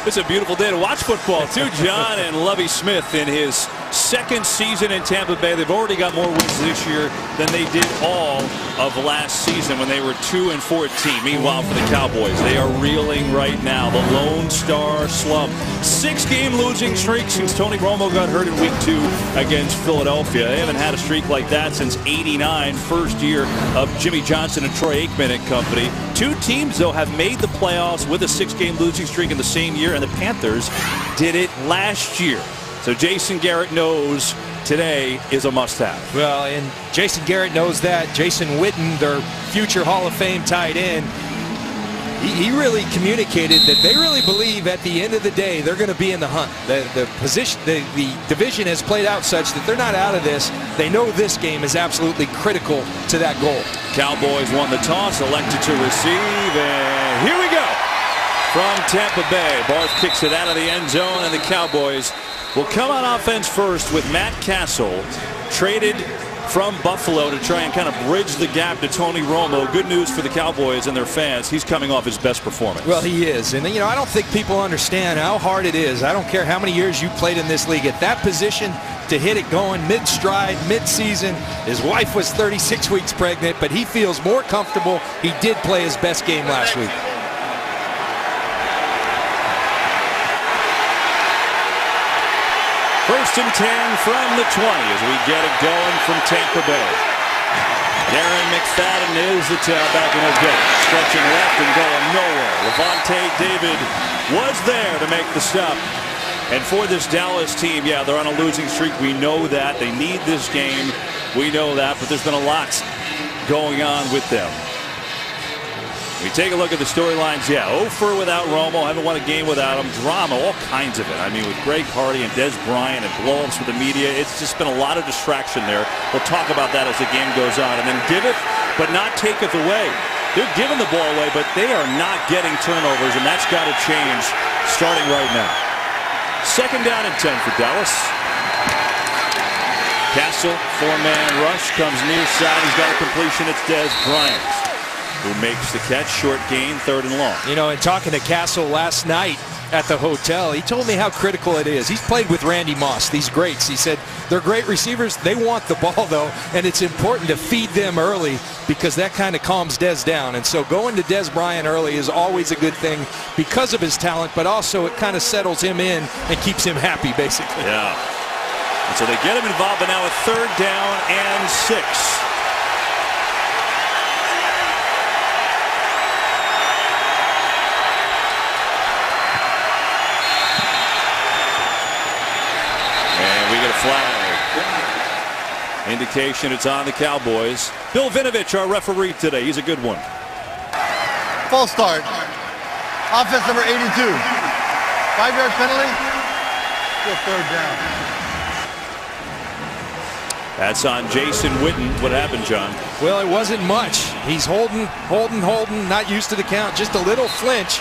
It's a beautiful day to watch football, too. John and Lovie Smith in his second season in Tampa Bay. They've already got more wins this year than they did all of last season when they were 2-14. Meanwhile, for the Cowboys, they are reeling right now. The Lone Star slump. 6-game losing streak since Tony Romo got hurt in Week 2 against Philadelphia. They haven't had a streak like that since '89, first year of Jimmy Johnson and Troy Aikman and company. Two teams, though, have made the playoffs with a 6-game losing streak in the same year, and the Panthers did it last year. So Jason Garrett knows today is a must-have. Well, and Jason Garrett knows that. Jason Witten, their future Hall of Fame tight end, he really communicated that they really believe at the end of the day they're going to be in the hunt. The division has played out such that they're not out of this. They know this game is absolutely critical to that goal. Cowboys won the toss, elected to receive, and here we go. From Tampa Bay, Barth kicks it out of the end zone, and the Cowboys will come on offense first with Matt Castle, traded from Buffalo to try and kind of bridge the gap to Tony Romo. Good news for the Cowboys and their fans. He's coming off his best performance. Well, he is. And, you know, I don't think people understand how hard it is. I don't care how many years you played in this league. At that position, to hit it going mid-stride, mid-season. His wife was 36 weeks pregnant, but he feels more comfortable. He did play his best game last week. First and 10 from the 20 as we get it going from Tampa Bay. Darren McFadden is the tailback, and he'll get it. Stretching left and going nowhere. Levante David was there to make the stop. And for this Dallas team, yeah, they're on a losing streak. We know that. They need this game. We know that, but there's been a lot going on with them. We take a look at the storylines. Yeah, 0-for without Romo. Haven't won a game without him. Drama, all kinds of it. I mean, with Greg Hardy and Des Bryant and blow-ups with the media, it's just been a lot of distraction there. We'll talk about that as the game goes on. And then give it, but not take it away. They're giving the ball away, but they are not getting turnovers, and that's got to change starting right now. Second down and 10 for Dallas. Castle, four-man rush, comes near side. He's got a completion. It's Des Bryant who makes the catch. Short gain, third and long. You know, in talking to Castle last night at the hotel, he told me how critical it is. He's played with Randy Moss, these greats. He said they're great receivers. They want the ball, though, and it's important to feed them early because that kind of calms Des down. And so going to Des Bryant early is always a good thing because of his talent, but also it kind of settles him in and keeps him happy, basically. Yeah. And so they get him involved, but now a third down and 6. Flag. Indication it's on the Cowboys. Bill Vinovich, our referee today. He's a good one. False start. Offense number 82. 5-yard penalty. Still third down. That's on Jason Witten. What happened, John? Well, it wasn't much. He's holding, not used to the count. Just a little flinch,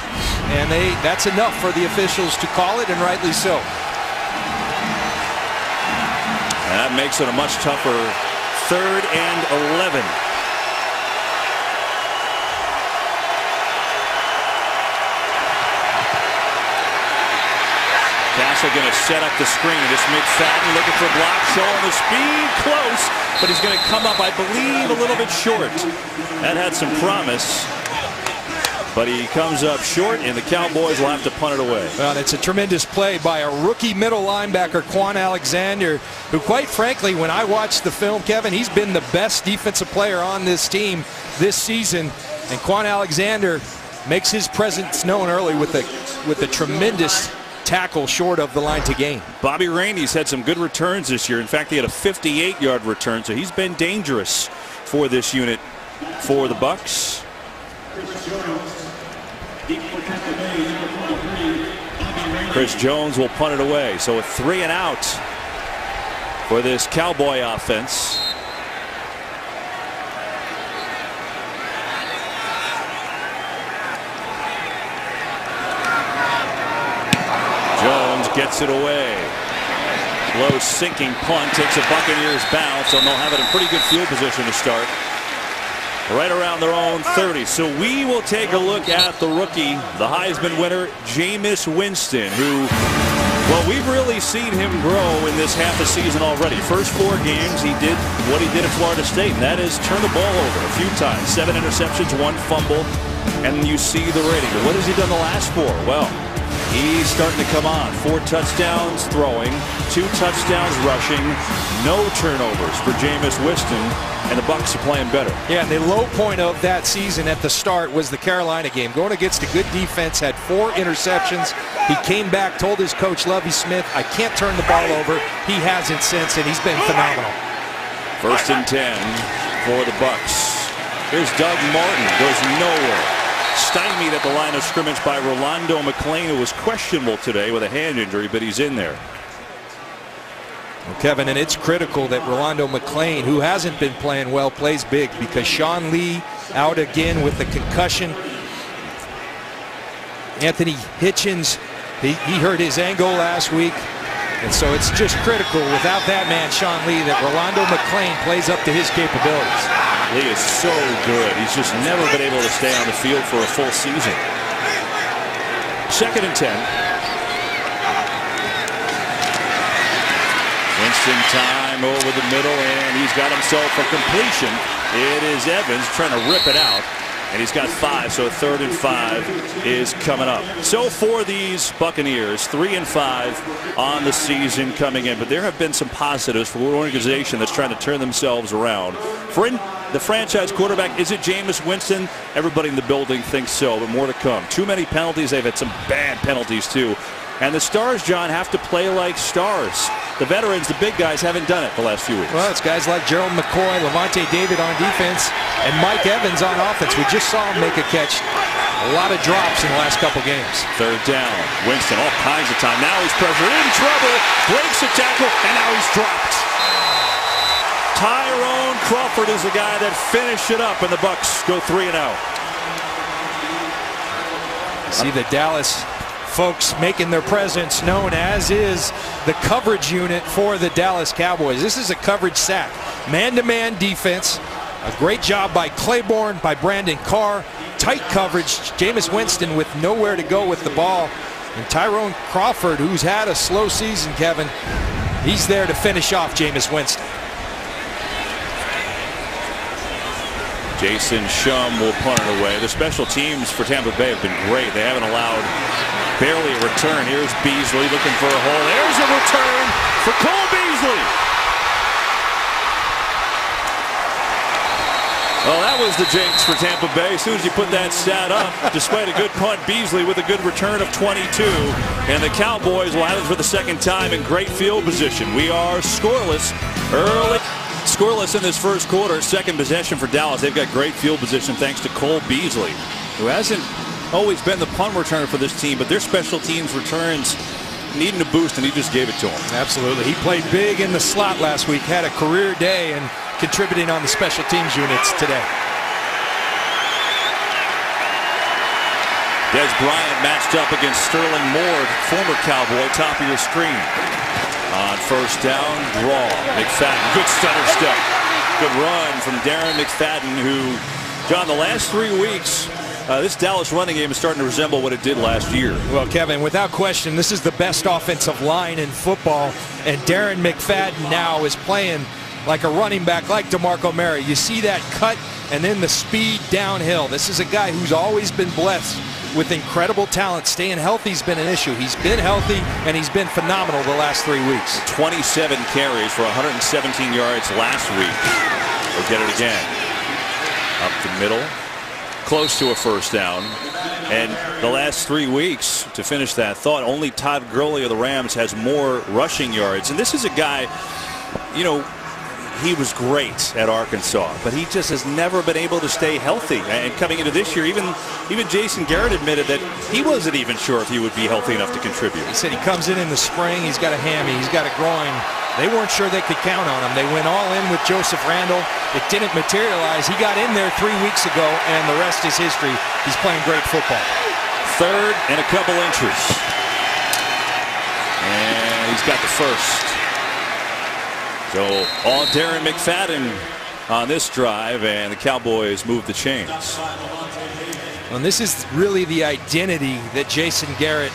and that's enough for the officials to call it, and rightly so. And that makes it a much tougher third and 11. Castle going to set up the screen. This McFadden looking for a block, showing the speed close, but he's going to come up, I believe, a little bit short. That had some promise. But he comes up short, and the Cowboys will have to punt it away. Well, it's a tremendous play by a rookie middle linebacker, Quan Alexander, who, quite frankly, when I watched the film, Kevin, he's been the best defensive player on this team this season. And Quan Alexander makes his presence known early with a tremendous tackle short of the line to gain. Bobby Rainey's had some good returns this year. In fact, he had a 58-yard return, so he's been dangerous for this unit for the Bucs. Chris Jones will punt it away. So a 3 and out for this Cowboy offense. Jones gets it away. Low sinking punt, takes a Buccaneers bounce, and they'll have it in pretty good field position to start. right around their own 30. So we will take a look at the rookie, the Heisman winner, Jameis Winston, who, well, we've really seen him grow in this half a season already. First 4 games, he did what he did at Florida State, and that is turn the ball over a few times. 7 interceptions, 1 fumble, and you see the rating. But what has he done the last 4? Well, he's starting to come on. 4 touchdowns throwing, 2 touchdowns rushing, no turnovers for Jameis Winston, and the Bucs are playing better. Yeah, and the low point of that season at the start was the Carolina game. Going against a good defense, had 4 interceptions. He came back, told his coach, Lovie Smith, I can't turn the ball over. He hasn't since, and he's been phenomenal. 1st and 10 for the Bucs. Here's Doug Martin, goes nowhere. Stymied at the line of scrimmage by Rolando McClain, who was questionable today with a hand injury, but he's in there. Well, Kevin, and it's critical that Rolando McClain, who hasn't been playing well, plays big, because Sean Lee out again with the concussion. Anthony Hitchens, he hurt his ankle last week, and so it's just critical without that man, Sean Lee, that Rolando McClain plays up to his capabilities. Lee is so good. He's just never been able to stay on the field for a full season. 2nd and 10. Winston time over the middle, and he's got himself a completion. It is Evans trying to rip it out, and he's got 5, so 3rd and 5 is coming up. So for these Buccaneers, 3 and 5 on the season coming in, but there have been some positives for an organization that's trying to turn themselves around. For the franchise quarterback, is it Jameis Winston? Everybody in the building thinks so, but more to come. Too many penalties. They've had some bad penalties too. And the stars, John, have to play like stars. The veterans, the big guys, haven't done it the last few weeks. Well, it's guys like Gerald McCoy, Levante David on defense, and Mike Evans on offense. We just saw him make a catch. A lot of drops in the last couple games. 3rd down. Winston all kinds of time. Now he's pressured, in trouble, breaks a tackle, and now he's dropped. Tyrone Crawford is the guy that finished it up, and the Bucs go 3-0. See the Dallas folks making their presence known, as is the coverage unit for the Dallas Cowboys. This is a coverage sack. Man-to-man defense. A great job by Claiborne, by Brandon Carr. Tight coverage. Jameis Winston with nowhere to go with the ball. And Tyrone Crawford, who's had a slow season, Kevin, he's there to finish off Jameis Winston. Jason Shum will punt it away. The special teams for Tampa Bay have been great. They haven't allowed barely a return. Here's Beasley looking for a hole. There's a return for Cole Beasley. Well, that was the jinx for Tampa Bay. As soon as you put that stat up, despite a good punt, Beasley with a good return of 22. And the Cowboys will have it for the 2nd time in great field position. We are scoreless early. Scoreless in this 1st quarter. 2nd possession for Dallas. They've got great field position thanks to Cole Beasley, who hasn't always been the punt returner for this team, but their special teams returns needing a boost, and he just gave it to him. Absolutely. He played big in the slot last week, had a career day, and contributing on the special teams units today. Des Bryant matched up against Sterling Moore, former Cowboy, top of your screen. On 1st down, draw. McFadden, good stutter step. Good run from Darren McFadden, who, John, the last 3 weeks, this Dallas running game is starting to resemble what it did last year. Well, Kevin, without question, this is the best offensive line in football, and Darren McFadden now is playing like a running back, like DeMarco Murray. You see that cut and then the speed downhill. This is a guy who's always been blessed with incredible talent. Staying healthy has been an issue. He's been healthy, and he's been phenomenal the last 3 weeks. 27 carries for 117 yards last week. They'll get it again. Up the middle. Close to a 1st down. And the last 3 weeks, to finish that thought, only Todd Gurley of the Rams has more rushing yards. And this is a guy, you know, he was great at Arkansas, but he just has never been able to stay healthy. And coming into this year, even Jason Garrett admitted that he wasn't even sure if he would be healthy enough to contribute. He said he comes in the spring, he's got a hammy, he's got a groin. They weren't sure they could count on him. They went all in with Joseph Randle. It didn't materialize. He got in there 3 weeks ago, and the rest is history. He's playing great football. 3rd and a couple inches. And he's got the 1st. So all Darren McFadden on this drive, and the Cowboys move the chains. And this is really the identity that Jason Garrett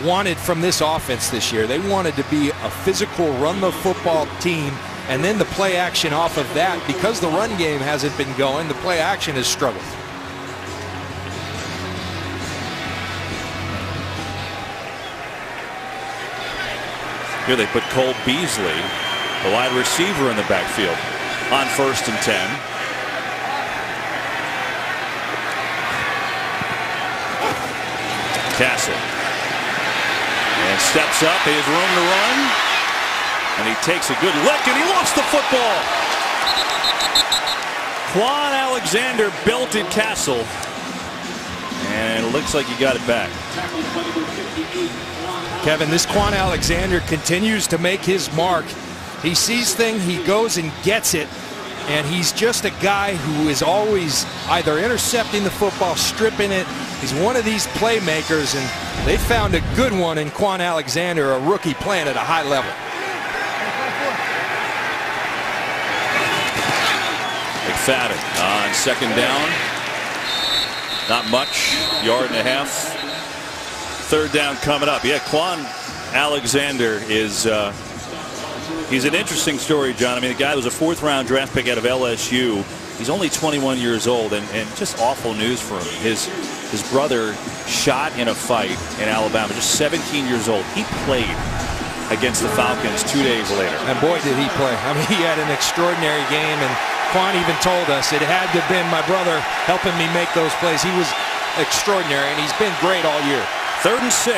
wanted from this offense this year. They wanted to be a physical, run-the-football team, and then the play action off of that. Because the run game hasn't been going, the play action has struggled. Here they put Cole Beasley, the wide receiver, in the backfield on 1st and 10. Castle. And steps up. He has room to run. And he takes a good look, and he lost the football. Quan Alexander belted Castle. And it looks like he got it back. Kevin, this Quan Alexander continues to make his mark. He sees things, he goes and gets it. And he's just a guy who is always either intercepting the football, stripping it. He's one of these playmakers, and they found a good one in Quan Alexander, a rookie playing at a high level. McFadden on 2nd down. Not much, 1.5 yards. 3rd down coming up. Yeah, Quan Alexander is he's an interesting story, John. I mean, the guy was a 4th-round draft pick out of LSU. He's only 21 years old, and just awful news for him. His brother shot in a fight in Alabama, just 17 years old. He played against the Falcons 2 days later. And boy, did he play. I mean, he had an extraordinary game, and Quan even told us it had to have been my brother helping me make those plays. He was extraordinary, and he's been great all year. 3rd and 6.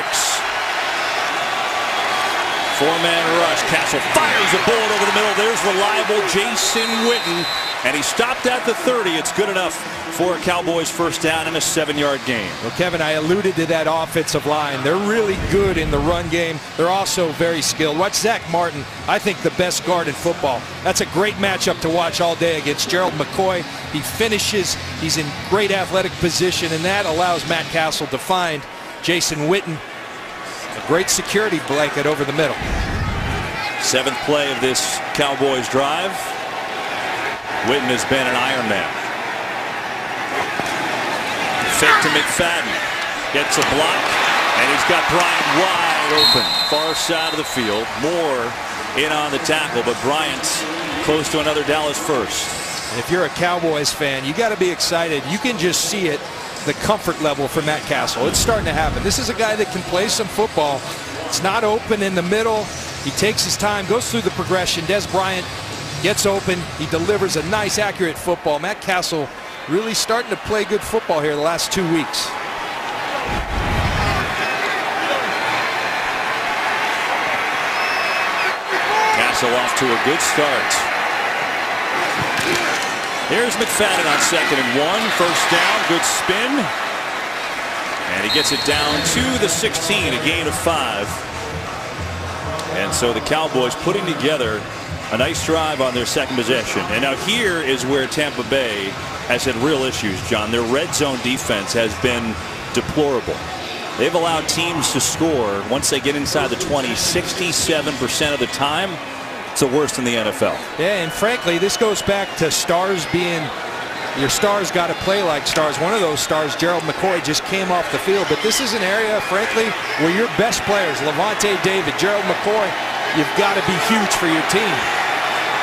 4-man rush. Castle fires a bullet over the middle. There's reliable Jason Witten, and he stopped at the 30. It's good enough for a Cowboys 1st down in a 7-yard gain. Well, Kevin, I alluded to that offensive line. They're really good in the run game. They're also very skilled. Watch Zach Martin, I think the best guard in football. That's a great matchup to watch all day against Gerald McCoy. He finishes. He's in great athletic position, and that allows Matt Castle to find Jason Witten. A great security blanket over the middle. 7th play of this Cowboys drive. Witten has been an Iron Man. Fake to McFadden. Gets a block, and he's got Bryant wide open. Far side of the field. Moore in on the tackle, but Bryant's close to another Dallas first. And if you're a Cowboys fan, you got to be excited. You can just see it, the comfort level for Matt Castle. It's starting to happen. This is a guy that can play some football. It's not open in the middle. He takes his time, goes through the progression. Des Bryant gets open. He delivers a nice, accurate football. Matt Castle really starting to play good football here the last 2 weeks. Castle off to a good start. Here's McFadden on 2nd and 1. 1st down, good spin. And he gets it down to the 16, a gain of 5. And so the Cowboys putting together a nice drive on their 2nd possession. And now here is where Tampa Bay has had real issues, John. Their red zone defense has been deplorable. They've allowed teams to score once they get inside the 20, 67% of the time. It's the worst in the NFL. Yeah, and frankly, this goes back to stars being, your stars got to play like stars. One of those stars, Gerald McCoy, just came off the field. But this is an area, frankly, where your best players, Levante David, Gerald McCoy, you've got to be huge for your team.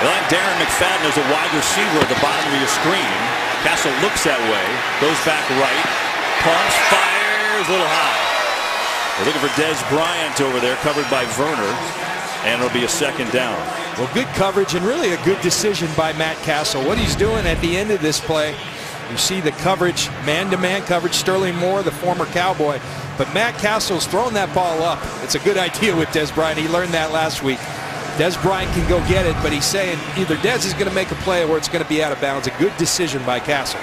Like Darren McFadden is a wide receiver at the bottom of your screen. Castle looks that way, goes back right, pumps, fires a little high. They're looking for Des Bryant over there, covered by Werner, and it'll be a 2nd down. Well, good coverage and really a good decision by Matt Castle. What he's doing at the end of this play, you see the coverage, man-to-man coverage, Sterling Moore, the former Cowboy. But Matt Castle's throwing that ball up. It's a good idea with Des Bryant. He learned that last week. Des Bryant can go get it, but he's saying either Des is going to make a play or it's going to be out of bounds. A good decision by Castle.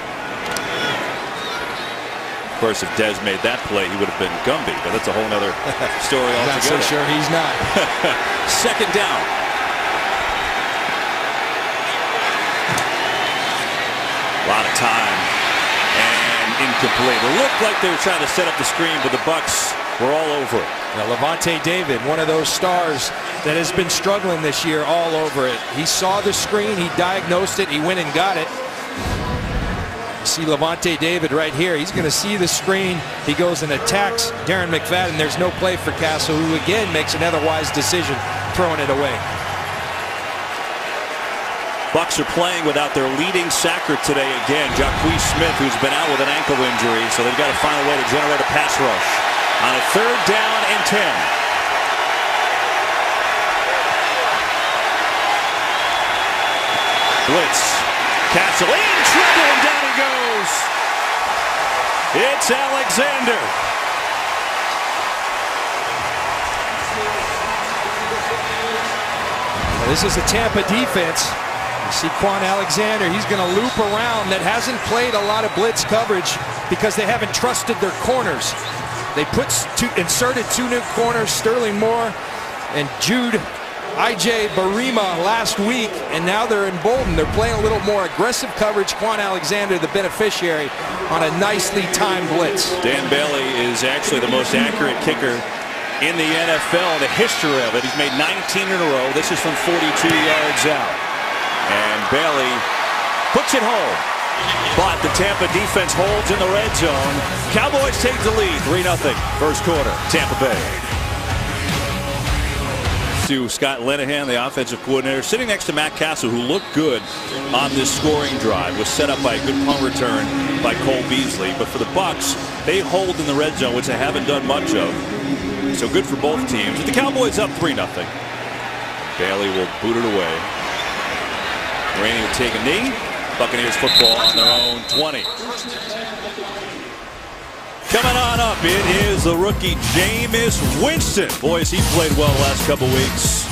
Of course, if Des made that play, he would have been Gumby, but that's a whole other story altogether. Not so sure he's not. 2nd down. A lot of time and incomplete. It looked like they were trying to set up the screen, but the Bucs We're all over it. Now, Levante David, one of those stars that has been struggling this year, all over it. He saw the screen, he diagnosed it, he went and got it. You see Levante David right here. He's going to see the screen. He goes and attacks Darren McFadden. There's no play for Castle, who again makes an otherwise decision, throwing it away. Bucs are playing without their leading sacker today again, Jacquez Smith, who's been out with an ankle injury, so they've got to find a way to generate a pass rush on a 3rd down and 10. Blitz. Castle in trouble, and down he goes. It's Alexander. Well, this is a Tampa defense. You see Quan Alexander, he's going to loop around. That hasn't played a lot of blitz coverage because they haven't trusted their corners. They inserted 2 new corners, Sterling Moore and Jude I.J. Barima last week, and now they're emboldened. They're playing a little more aggressive coverage. Quan Alexander, the beneficiary, on a nicely timed blitz. Dan Bailey is actually the most accurate kicker in the NFL, the history of it. He's made 19 in a row. This is from 42 yards out. And Bailey puts it home. But the Tampa defense holds in the red zone. Cowboys take the lead, 3-0, first quarter, Tampa Bay. To Scott Linehan, the offensive coordinator, sitting next to Matt Castle, who looked good on this scoring drive. Was set up by a good punt return by Cole Beasley. But for the Bucs, they hold in the red zone, which they haven't done much of. So good for both teams. But the Cowboys up 3-0. Bailey will boot it away. Rainey will take a knee. Buccaneers football on their own 20. Coming on up, it is the rookie Jameis Winston. Boys, he played well the last couple weeks.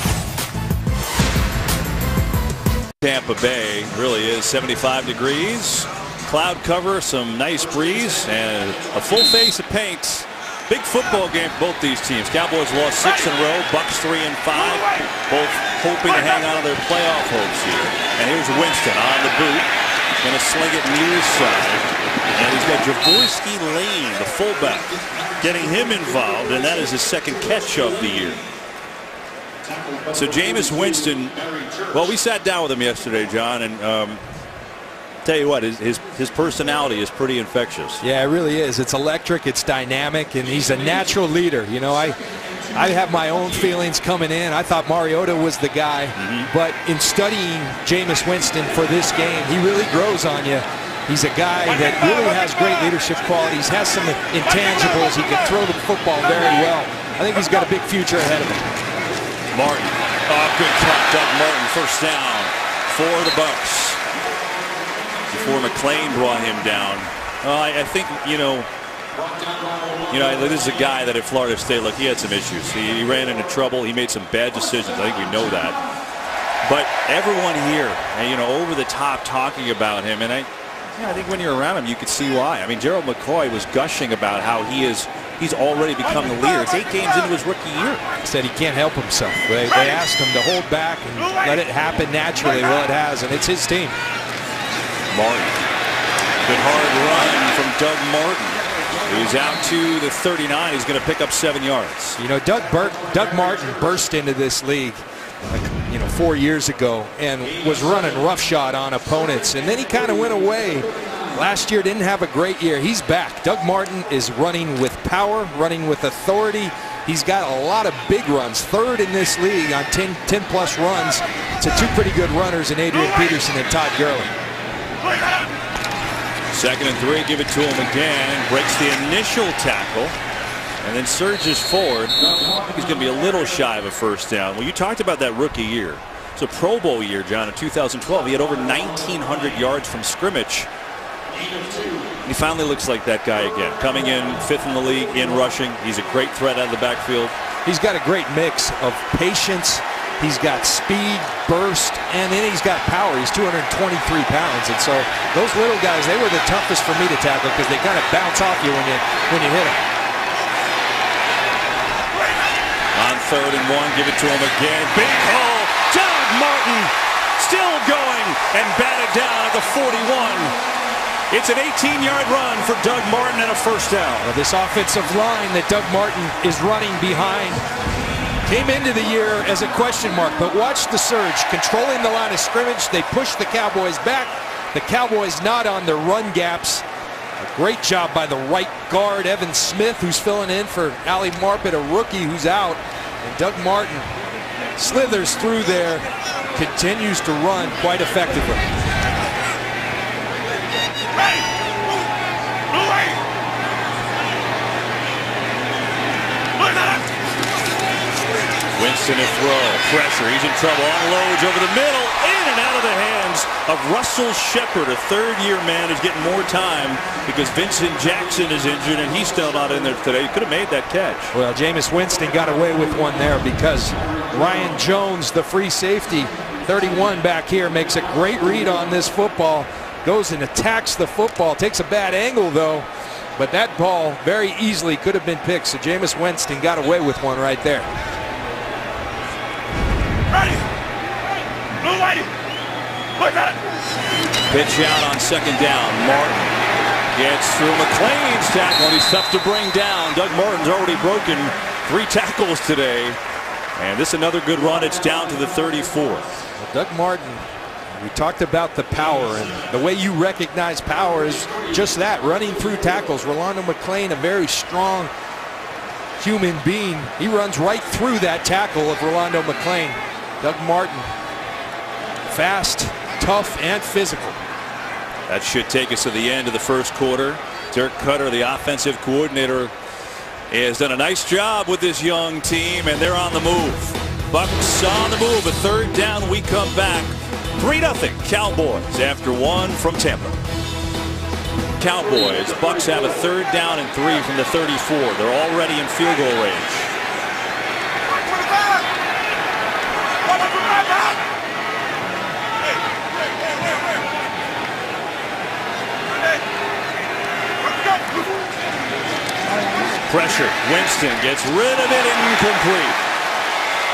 Tampa Bay really is 75 degrees. Cloud cover, some nice breeze, and a full face of paint. Big football game for both these teams. Cowboys lost 6 in a row. Bucs 3-5. Both hoping to hang on to their playoff hopes here. And here's Winston on the boot. Going to sling it near side. And he's got Javorski Lane, the fullback, getting him involved. And that is his 2nd catch of the year. So Jameis Winston, well, we sat down with him yesterday, John, and tell you what, his personality is pretty infectious. Yeah, it really is. It's electric, it's dynamic, and he's a natural leader. You know, I have my own feelings coming in. I thought Mariota was the guy, but in studying Jameis Winston for this game, he really grows on you. He's a guy that really has great leadership qualities, has some intangibles. He can throw the football very well. I think he's got a big future ahead of him. Martin, good cut, Doug Martin, first down for the Bucs. Before McClain brought him down. Well, I think, you know, this is a guy that at Florida State, look, he had some issues. He ran into trouble. He made some bad decisions. I think we know that. But everyone here, you know, over the top talking about him, and I think when you're around him, you could see why. I mean, Gerald McCoy was gushing about how he's already become the leader. It's 8 games into his rookie year. He said he can't help himself. They asked him to hold back and let it happen naturally. Well, it has, and it's his team. Martin. Good hard run from Doug Martin. He's out to the 39. He's going to pick up 7 yards. You know, Doug Martin burst into this league, 4 years ago, and was running roughshod on opponents. And then he kind of went away. Last year didn't have a great year. He's back. Doug Martin is running with power, running with authority. He's got a lot of big runs. 3rd in this league on 10-plus runs to 2 pretty good runners in Adrian Peterson and Todd Gurley. 2nd and 3, give it to him again. Breaks the initial tackle and then surges forward. I think he's going to be a little shy of a first down. Well, you talked about that rookie year. It's a Pro Bowl year, John, in 2012. He had over 1,900 yards from scrimmage. He finally looks like that guy again. Coming in 5th in the league in rushing. He's a great threat out of the backfield. He's got a great mix of patience. He's got speed, burst, and then he's got power. He's 223 pounds, and so those little guys, they were the toughest for me to tackle because they kind of bounce off you when you hit them. On 3rd and 1, give it to him again. Big hole. Doug Martin still going and batted down at the 41. It's an 18-yard run for Doug Martin and a first down. Well, this offensive line that Doug Martin is running behind came into the year as a question mark, but watch the surge. Controlling the line of scrimmage, they push the Cowboys back. The Cowboys not on their run gaps. A great job by the right guard, Evan Smith, who's filling in for Ali Marpet, a rookie who's out. And Doug Martin slithers through there, continues to run quite effectively. Winston a throw, pressure, he's in trouble, unloads over the middle, in and out of the hands of Russell Shepard, a third-year man who's getting more time because Vincent Jackson is injured and he's still not in there today. He could have made that catch. Well, Jameis Winston got away with one there because Ryan Jones, the free safety, 31 back here, makes a great read on this football, goes and attacks the football, takes a bad angle though, but that ball very easily could have been picked, so Jameis Winston got away with one right there. Pitch out on second down. Martin gets through McClain's tackle, and he's tough to bring down. Doug Martin's already broken 3 tackles today. And this is another good run. It's down to the 34. Well, Doug Martin, we talked about the power, and the way you recognize power is just that, running through tackles. Rolando McClain, a very strong human being. He runs right through that tackle of Rolando McClain. Doug Martin, fast, tough, and physical. That should take us to the end of the first quarter. Dirk Cutter, the offensive coordinator, has done a nice job with this young team, and they're on the move. Bucks on the move. A third down. We come back 3-0 Cowboys after one from Tampa. Cowboys. Bucks have a third down and 3 from the 34. They're already in field goal range. Pressure. Winston gets rid of it, incomplete.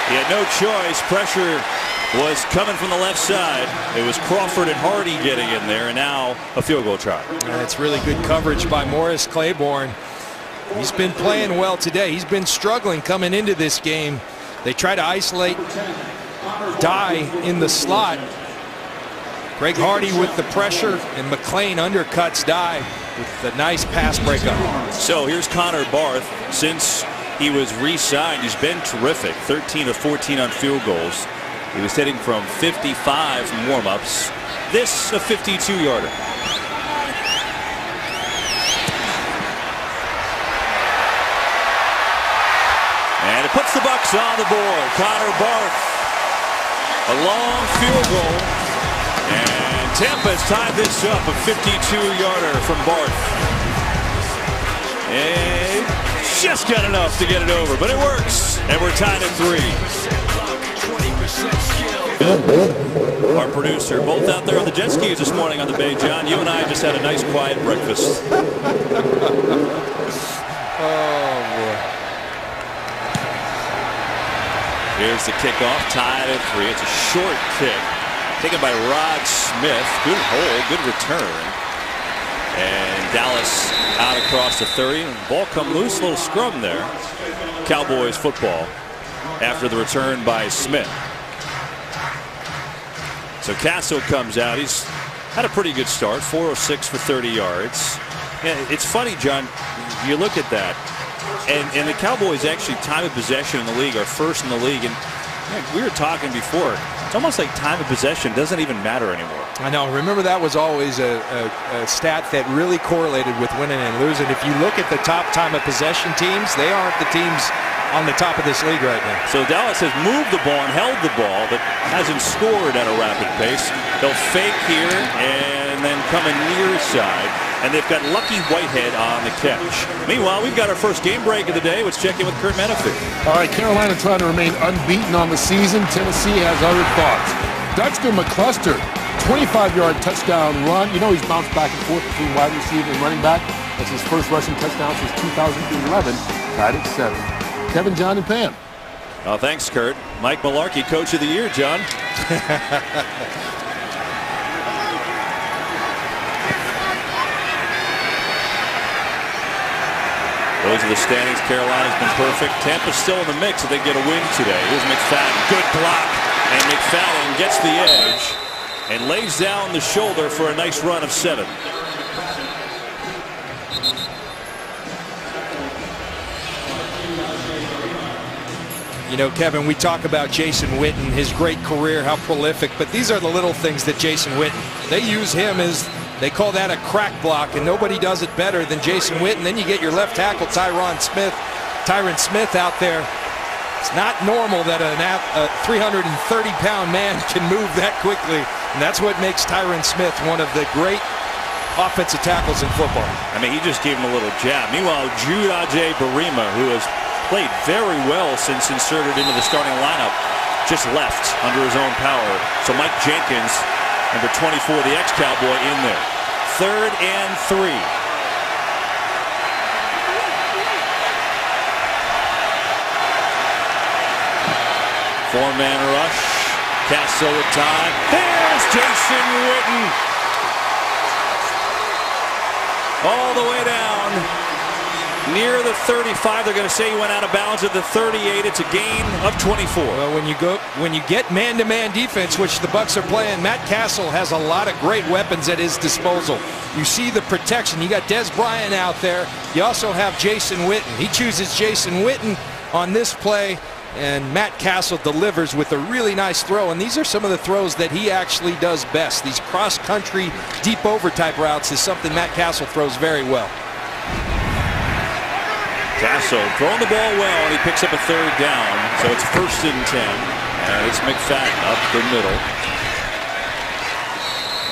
He had no choice. Pressure was coming from the left side. It was Crawford and Hardy getting in there, and now a field goal try. That's really good coverage by Morris Claiborne. He's been playing well today. He's been struggling coming into this game. They try to isolate Dye in the slot. Greg Hardy with the pressure, and McClain undercuts Dye with the nice pass breakup. So here's Connor Barth. Since he was re-signed, he's been terrific. 13 of 14 on field goals. He was hitting from 55 from warm-ups. This a 52-yarder. And it puts the Bucks on the board. Connor Barth, a long field goal. And Tampa's tied this up, a 52-yarder from Barth. And just got enough to get it over, but it works. And we're tied at 3. Our producer, both out there on the jet skis this morning on the bay. John, you and I just had a nice quiet breakfast. Oh, boy. Here's the kickoff, tied at 3. It's a short kick, taken by Rod Smith. Good hold, good return. And Dallas out across the 30. And the ball come loose, little scrum there. Cowboys football after the return by Smith. So Castle comes out. He's had a pretty good start, 406 for 30 yards. And it's funny, John, you look at that, and the Cowboys actually time of possession in the league are first in the league. And we were talking before, it's almost like time of possession doesn't even matter anymore. I know. Remember, that was always a stat that really correlated with winning and losing. If you look at the top time of possession teams, they aren't the teams on the top of this league right now. So Dallas has moved the ball and held the ball, but hasn't scored at a rapid pace. They'll fake here and then come in near side, and they've got Lucky Whitehead on the catch. Meanwhile, we've got our first game break of the day. Let's check in with Kurt Menefee. All right, Carolina trying to remain unbeaten on the season. Tennessee has other thoughts. Dexter McCluster, 25-yard touchdown run. You know, he's bounced back and forth between wide receiver and running back. That's his first rushing touchdown since 2011, tied at 7. Kevin, John, and Pam. Oh, thanks, Kurt. Mike Mularkey, Coach of the Year, John. Those are the standings. Carolina's been perfect. Tampa's still in the mix if they get a win today. Here's McFadden. Good block. And McFadden gets the edge and lays down the shoulder for a nice run of 7. You know, Kevin, we talk about Jason Witten, his great career, how prolific, but these are the little things that Jason Witten, they use him as, they call that a crack block, and nobody does it better than Jason Witten. Then you get your left tackle, Tyron Smith out there. It's not normal that a 330-pound man can move that quickly, and that's what makes Tyron Smith one of the great offensive tackles in football. I mean, he just gave him a little jab. Meanwhile, Jude Barima, who has played very well since inserted into the starting lineup, just left under his own power. So Mike Jenkins, number 24, the ex-Cowboy, in there. 3rd and 3. Four-man rush. Castle with time. There's Jason Witten. All the way down. Near the 35, they're going to say he went out of bounds at the 38. It's a gain of 24. Well, when you get man-to-man defense, which the Bucs are playing, Matt Castle has a lot of great weapons at his disposal. You see the protection. You got Des Bryant out there. You also have Jason Witten. He chooses Jason Witten on this play, and Matt Castle delivers with a really nice throw. And these are some of the throws that he actually does best. These cross-country, deep-over type routes is something Matt Castle throws very well. Castle throwing the ball well, and he picks up a 3rd down. So it's 1st and 10. And it's McFadden up the middle.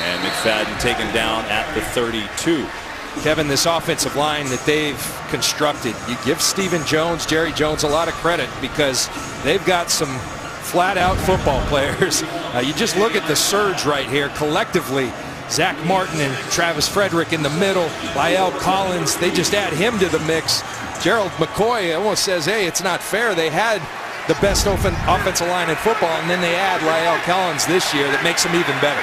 And McFadden taken down at the 32. Kevin, this offensive line that they've constructed, you give Stephen Jones, Jerry Jones, a lot of credit because they've got some flat-out football players. You just look at the surge right here. Collectively, Zach Martin and Travis Frederick in the middle. La'el Collins, they just add him to the mix. Gerald McCoy almost says, hey, it's not fair. They had the best offensive line in football, and then they add La'el Collins this year that makes them even better.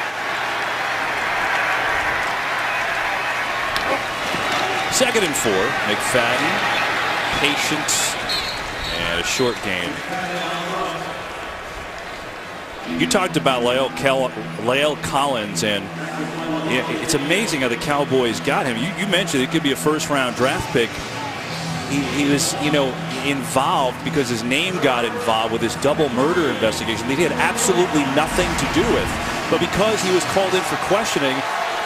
2nd and 4. McFadden, patience, and a short gain. You talked about La'el Collins, and it's amazing how the Cowboys got him. You mentioned it could be a 1st-round draft pick. He was, involved because his name got involved with this double murder investigation that he had absolutely nothing to do with. But because he was called in for questioning,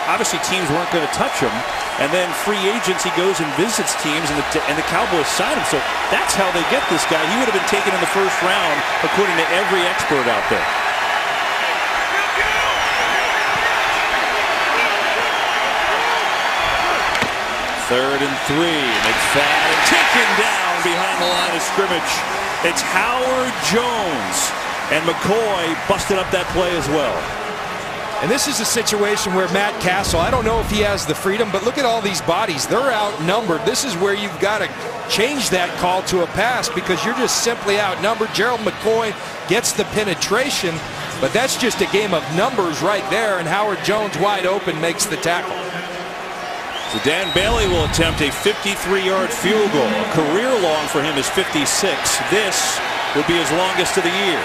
obviously teams weren't going to touch him. And then free agents, he goes and visits teams, and the Cowboys sign him. So that's how they get this guy. He would have been taken in the 1st round, according to every expert out there. Third and 3. McFadden taken down behind the line of scrimmage. It's Howard Jones, and McCoy busted up that play as well. And this is a situation where Matt Castle, I don't know if he has the freedom, but look at all these bodies. They're outnumbered. This is where you've got to change that call to a pass because you're just simply outnumbered. Gerald McCoy gets the penetration, but that's just a game of numbers right there, and Howard Jones wide open makes the tackle. So Dan Bailey will attempt a 53-yard field goal. A career long for him is 56. This would be his longest of the year.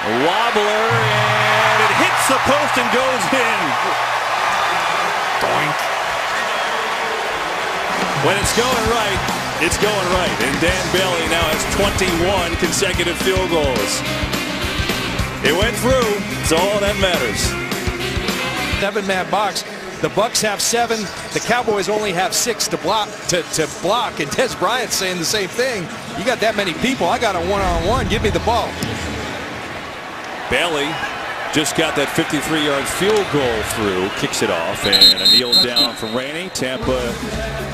A wobbler, and it hits the post and goes in. Doink. When it's going right, it's going right. And Dan Bailey now has 21 consecutive field goals. It went through. It's all that matters. 7-man box. The Bucs have 7. The Cowboys only have 6 to block. And Des Bryant's saying the same thing. You got that many people. I got a one-on-one. Give me the ball. Bailey just got that 53-yard field goal through. Kicks it off, and a kneel down from Rainey. Tampa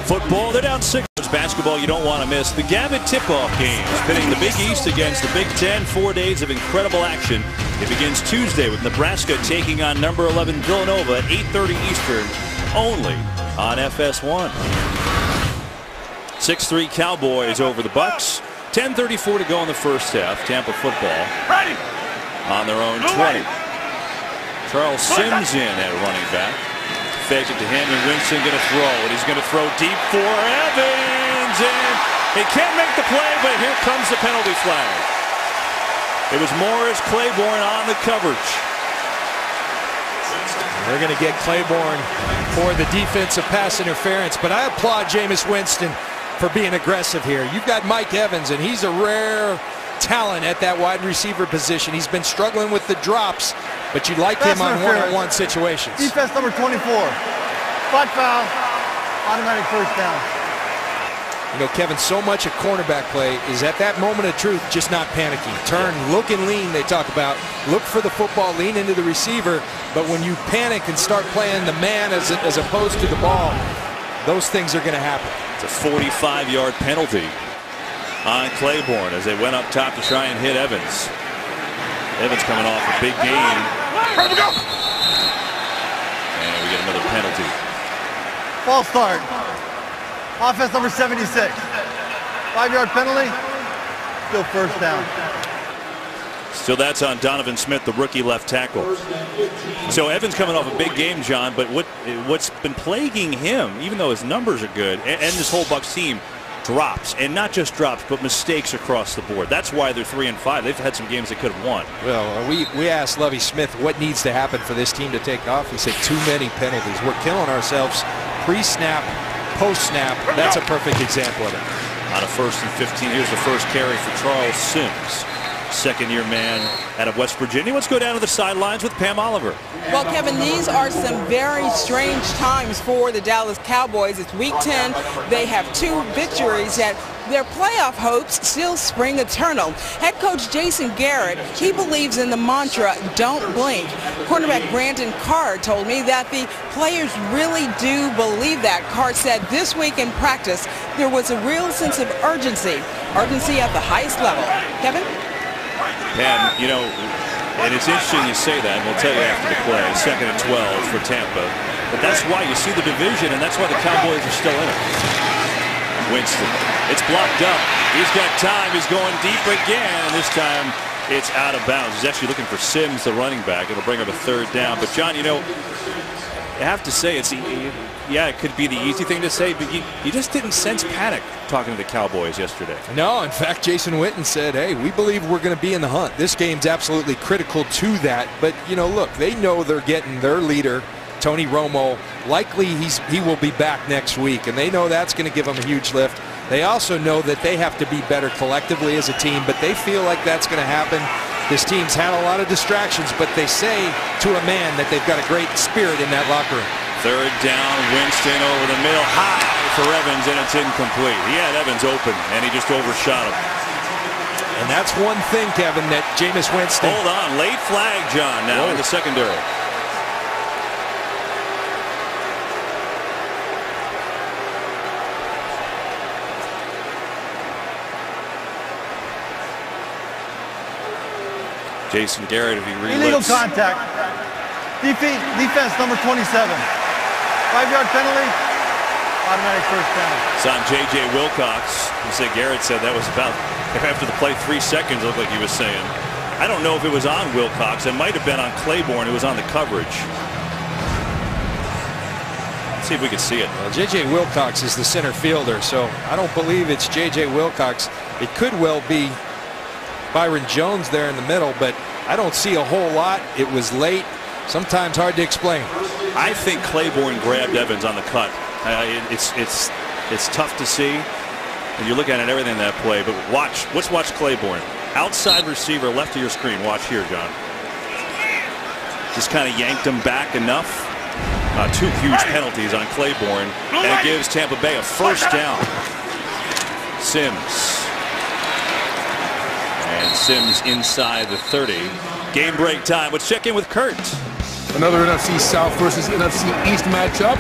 football. They're down 6. Basketball you don't want to miss. The Gavitt tip-off game pitting the Big East against the Big Ten. 4 days of incredible action. It begins Tuesday with Nebraska taking on number 11 Villanova at 8:30 Eastern, only on FS1. 6-3 Cowboys over the Bucs. 10:34 to go in the first half. Tampa football on their own 20. Charles Sims in at running back. fakes it to him, and Winston going to throw. And he's going to throw deep for Evans. And he can't make the play, but here comes the penalty flag. It was Morris Claiborne on the coverage. They're going to get Claiborne for the defensive pass interference, but I applaud Jameis Winston for being aggressive here. You've got Mike Evans, and he's a rare talent at that wide receiver position. He's been struggling with the drops, but you like him on one-on-one situations. Defense number 24. Spot foul, automatic first down. You know, Kevin, so much of cornerback play is at that moment of truth, just not panicking. Turn, look and lean, they talk about. Look for the football, lean into the receiver, but when you panic and start playing the man as opposed to the ball, those things are going to happen. It's a 45-yard penalty on Claiborne as they went up top to try and hit Evans. Evans coming off a big gain. And we get another penalty. False start. Offense number 76. 5-yard penalty. Still first down. Still, that's on Donovan Smith, the rookie left tackle. So Evans coming off a big game, John, but what's been plaguing him, even though his numbers are good, and this whole Bucs team, drops, and not just drops, but mistakes across the board. That's why they're 3-5. They've had some games they could have won. Well, we asked Lovie Smith what needs to happen for this team to take off. He said too many penalties. We're killing ourselves pre-snap, post-snap. That's a perfect example of it. On a 1st and 15, here's the first carry for Charles Sims. Second-year man out of West Virginia. Let's go down to the sidelines with Pam Oliver. Well, Kevin, these are some very strange times for the Dallas Cowboys. It's Week 10. They have 2 victories, yet their playoff hopes still spring eternal. Head coach Jason Garrett, he believes in the mantra, don't blink. Cornerback Brandon Carr told me that the players really do believe that. Carr said this week in practice, there was a real sense of urgency at the highest level. Kevin? And, you know, and it's interesting you say that, and we'll tell you after the play. 2nd and 12 for Tampa. But that's why you see the division, and that's why the Cowboys are still in it. Winston, it's blocked up. He's got time. He's going deep again, and this time it's out of bounds. He's actually looking for Sims, the running back. It'll bring up a 3rd down. But, John, you know, I have to say, yeah, it could be the easy thing to say, but you just didn't sense panic talking to the Cowboys yesterday. No, in fact, Jason Witten said, hey, we believe we're going to be in the hunt. This game's absolutely critical to that. But, you know, look, they know they're getting their leader, Tony Romo. Likely he will be back next week, and they know that's going to give them a huge lift. They also know that they have to be better collectively as a team, but they feel like that's going to happen. This team's had a lot of distractions, but they say to a man that they've got a great spirit in that locker room. 3rd down, Winston over the middle, high for Evans, and it's incomplete. He had Evans open, and he just overshot him. And that's one thing, Kevin, that Jameis Winston... Hold on, late flag, John, now in the secondary. Jason Garrett, if he relivs. Illegal contact. Defense number 27. 5-yard penalty. Automatic first down. It's on J.J. Wilcox. You say Garrett said that was about after the play 3 seconds, looked like he was saying. I don't know if it was on Wilcox. It might have been on Claiborne. It was on the coverage. Let's see if we can see it. Well, J.J. Wilcox is the center fielder, so I don't believe it's J.J. Wilcox. It could well be Byron Jones there in the middle, but I don't see a whole lot. It was late, sometimes hard to explain. I think Claiborne grabbed Evans on the cut. It's tough to see, and you're looking at everything in that play. But let's watch Claiborne, outside receiver, left of your screen. Watch here, John. Just kind of yanked him back enough. 2 huge penalties on Claiborne, and it gives Tampa Bay a 1st down. Sims. And Sims inside the 30. Game break time. Let's check in with Kurt. Another NFC South versus NFC East matchup.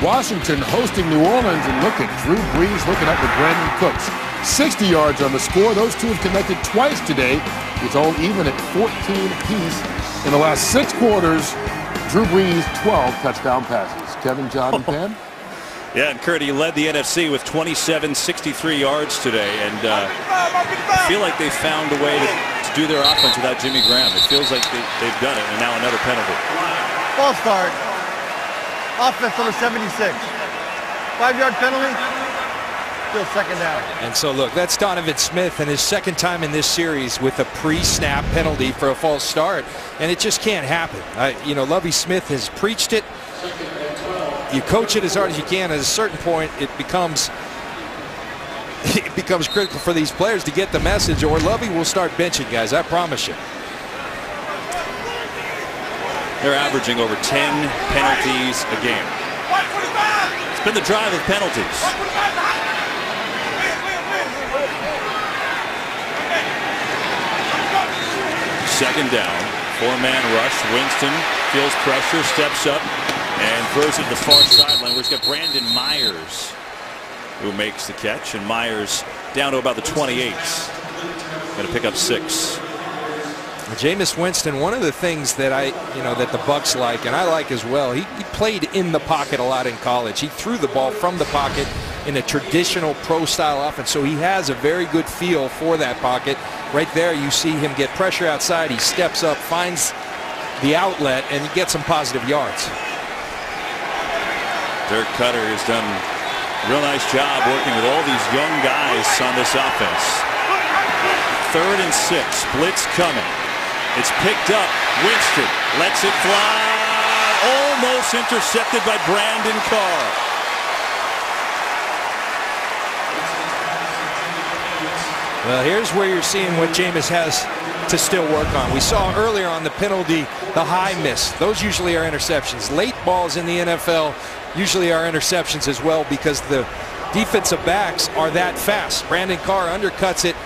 Washington hosting New Orleans, and look at Drew Brees looking up with Brandon Cooks. 60 yards on the score. Those two have connected twice today. It's all even at 14 apiece. In the last 6 quarters, Drew Brees 12 touchdown passes. Kevin, John, and Pam. Yeah, and Kurt, he led the NFC with 63 yards today, and I feel like they found a way to do their offense without Jimmy Graham. It feels like they've done it, and now another penalty. False start. Offense number 76. 5-yard penalty. Still second down. And so look, that's Donovan Smith and his second time in this series with a pre-snap penalty for a false start, and it just can't happen. You know, Lovie Smith has preached it. You coach it as hard as you can. At a certain point, it becomes critical for these players to get the message, or Lovie will start benching guys. I promise you. They're averaging over 10 penalties a game. It's been the drive of penalties. Second down, 4-man rush. Winston feels pressure, steps up, and throws it to the far sideline where he's got Brandon Myers who makes the catch, and Myers down to about the 28. Going to pick up 6. Jameis Winston, one of the things that that the Bucs like, and I like as well, he played in the pocket a lot in college. He threw the ball from the pocket in a traditional pro-style offense, so he has a very good feel for that pocket. Right there, you see him get pressure outside. He steps up, finds the outlet, and he gets some positive yards. Dirk Cutter has done a real nice job working with all these young guys on this offense. 3rd and 6, blitz coming. It's picked up. Winston lets it fly. Almost intercepted by Brandon Carr. Well, here's where you're seeing what Jameis has to still work on. We saw earlier on the penalty, the high miss. Those usually are interceptions. Late balls in the NFL usually are interceptions as well because the defensive backs are that fast. Brandon Carr undercuts it.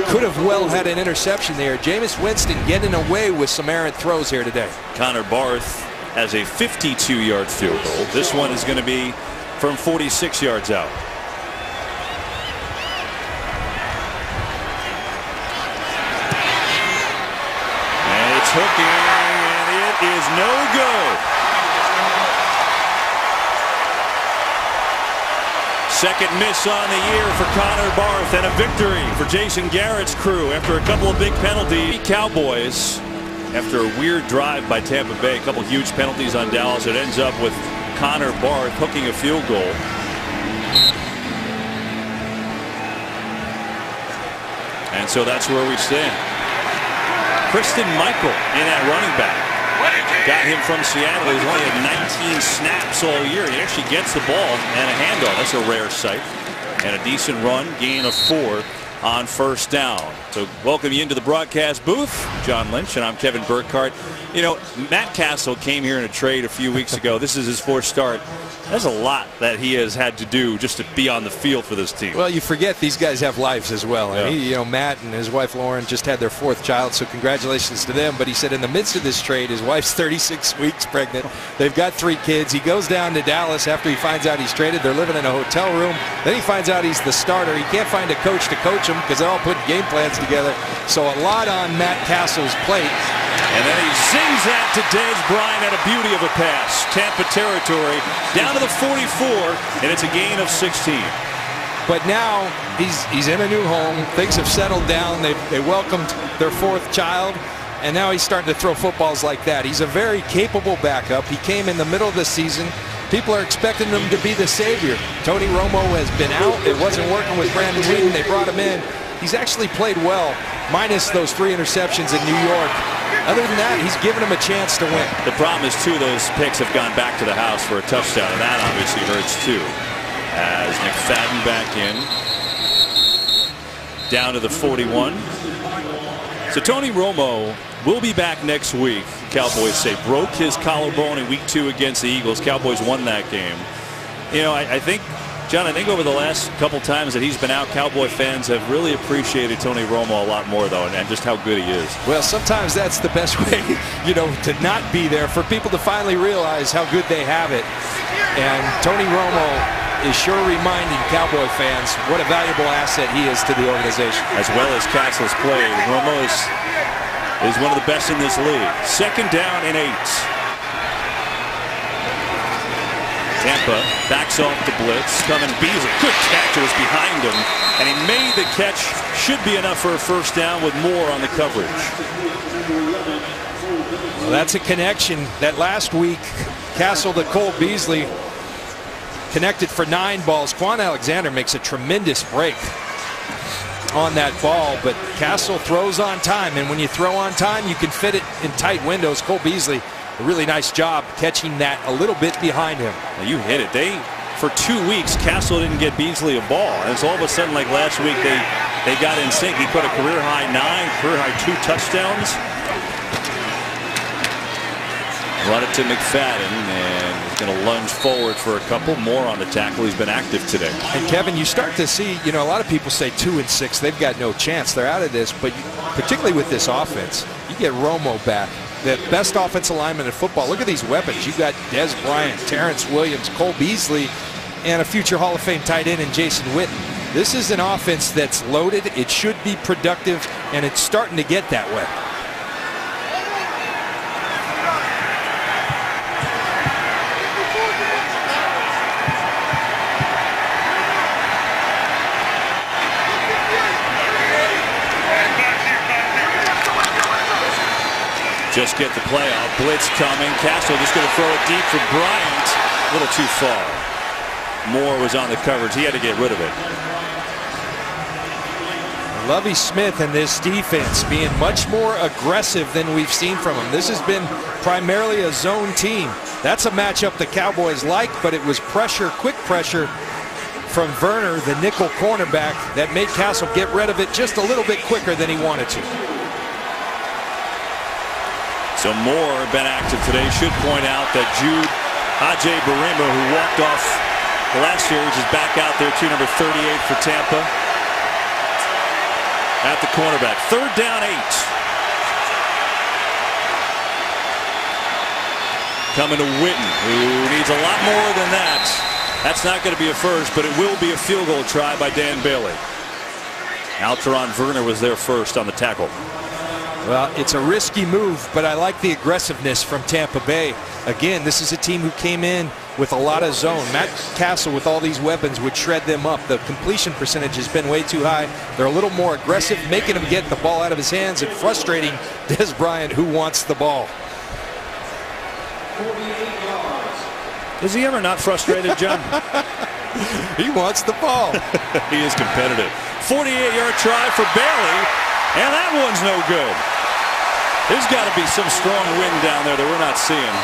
Could have well had an interception there. Jameis Winston getting away with some errant throws here today. Connor Barth has a 52-yard field goal. This one is going to be from 46 yards out. And it's hooking, and it is no good. Second miss on the year for Connor Barth, and a victory for Jason Garrett's crew after a couple of big penalties. Cowboys, after a weird drive by Tampa Bay, a couple huge penalties on Dallas, it ends up with Connor Barth hooking a field goal. And so that's where we stand. Kristen Michael in at running back. Got him from Seattle. He's only had 19 snaps all year. He actually gets the ball and a handoff. That's a rare sight. And a decent run, gain of 4 on first down. So welcome you into the broadcast booth. John Lynch, and I'm Kevin Burkhardt. You know, Matt Castle came here in a trade a few weeks ago. This is his 4th start. That's a lot that he has had to do just to be on the field for this team. Well, you forget these guys have lives as well. Yeah. And Matt and his wife Lauren just had their 4th child, so congratulations to them. But he said in the midst of this trade, his wife's 36 weeks pregnant. They've got 3 kids. He goes down to Dallas after he finds out he's traded. They're living in a hotel room. Then he finds out he's the starter. He can't find a coach to coach him because they're all putting game plans together. So a lot on Matt Castle's plate. And then he zings that to Dez Bryant at a beauty of a pass. Tampa territory down to the 44, and it's a gain of 16. But now he's in a new home. Things have settled down. They welcomed their 4th child, and now he's starting to throw footballs like that. He's a very capable backup. He came in the middle of the season. People are expecting him to be the savior. Tony Romo has been out. It wasn't working with Brandon Whedon. They brought him in. He's actually played well, minus those 3 interceptions in New York. Other than that, he's given him a chance to win. The problem is, 2 of those picks have gone back to the house for a touchdown, and that obviously hurts too. As McFadden back in, down to the 41. So Tony Romo will be back next week. Cowboys say broke his collarbone in week 2 against the Eagles. Cowboys won that game. You know, I think, John, I think over the last couple times that he's been out, Cowboy fans have really appreciated Tony Romo a lot more, though, and just how good he is. Well, sometimes that's the best way, to not be there, for people to finally realize how good they have it. And Tony Romo is sure reminding Cowboy fans what a valuable asset he is to the organization. As well as Castle's played, Romo is one of the best in this league. Second down and 8. Tampa backs off the blitz. Coming Beasley. Good catch. It was behind him. And he made the catch. Should be enough for a first down with more on the coverage. Well, that's a connection that last week Castle to Cole Beasley. Connected for 9 balls. Quan Alexander makes a tremendous break on that ball, but Castle throws on time, and when you throw on time, you can fit it in tight windows. Cole Beasley, a really nice job catching that a little bit behind him. Now you hit it. For 2 weeks, Castle didn't get Beasley a ball, and it's all of a sudden like last week they got in sync. He put a career-high 9, career-high 2 touchdowns. Run it to McFadden, and he's going to lunge forward for a couple more on the tackle. He's been active today. And Kevin, you start to see, a lot of people say 2 and 6, they've got no chance. They're out of this, but particularly with this offense, you get Romo back, the best offensive lineman in football. Look at these weapons. You've got Des Bryant, Terrence Williams, Cole Beasley, and a future Hall of Fame tight end in Jason Witten. This is an offense that's loaded. It should be productive, and it's starting to get that way. Just get the play off. Blitz coming. Castle just going to throw it deep for Bryant. A little too far. Moore was on the coverage. He had to get rid of it. Lovie Smith and this defense being much more aggressive than we've seen from him. This has been primarily a zone team. That's a matchup the Cowboys like, but it was pressure, quick pressure from Werner, the nickel cornerback, that made Castle get rid of it just a little bit quicker than he wanted to. So Moore, been active today, should point out that Jude Ajay-Barima, who walked off the last series, is back out there too, number 38 for Tampa. At the cornerback. 3rd down 8. Coming to Witten, who needs a lot more than that. That's not going to be a first, but it will be a field goal try by Dan Bailey. Alteron Werner was there first on the tackle. Well, it's a risky move, but I like the aggressiveness from Tampa Bay. Again, this is a team who came in with a lot of zone. Matt Castle, with all these weapons, would shred them up. The completion percentage has been way too high. They're a little more aggressive, making him get the ball out of his hands and frustrating Des Bryant, who wants the ball. Is he ever not frustrated, John? He wants the ball. He is competitive. 48-yard try for Bailey, and that one's no good. There's got to be some strong wind down there that we're not seeing.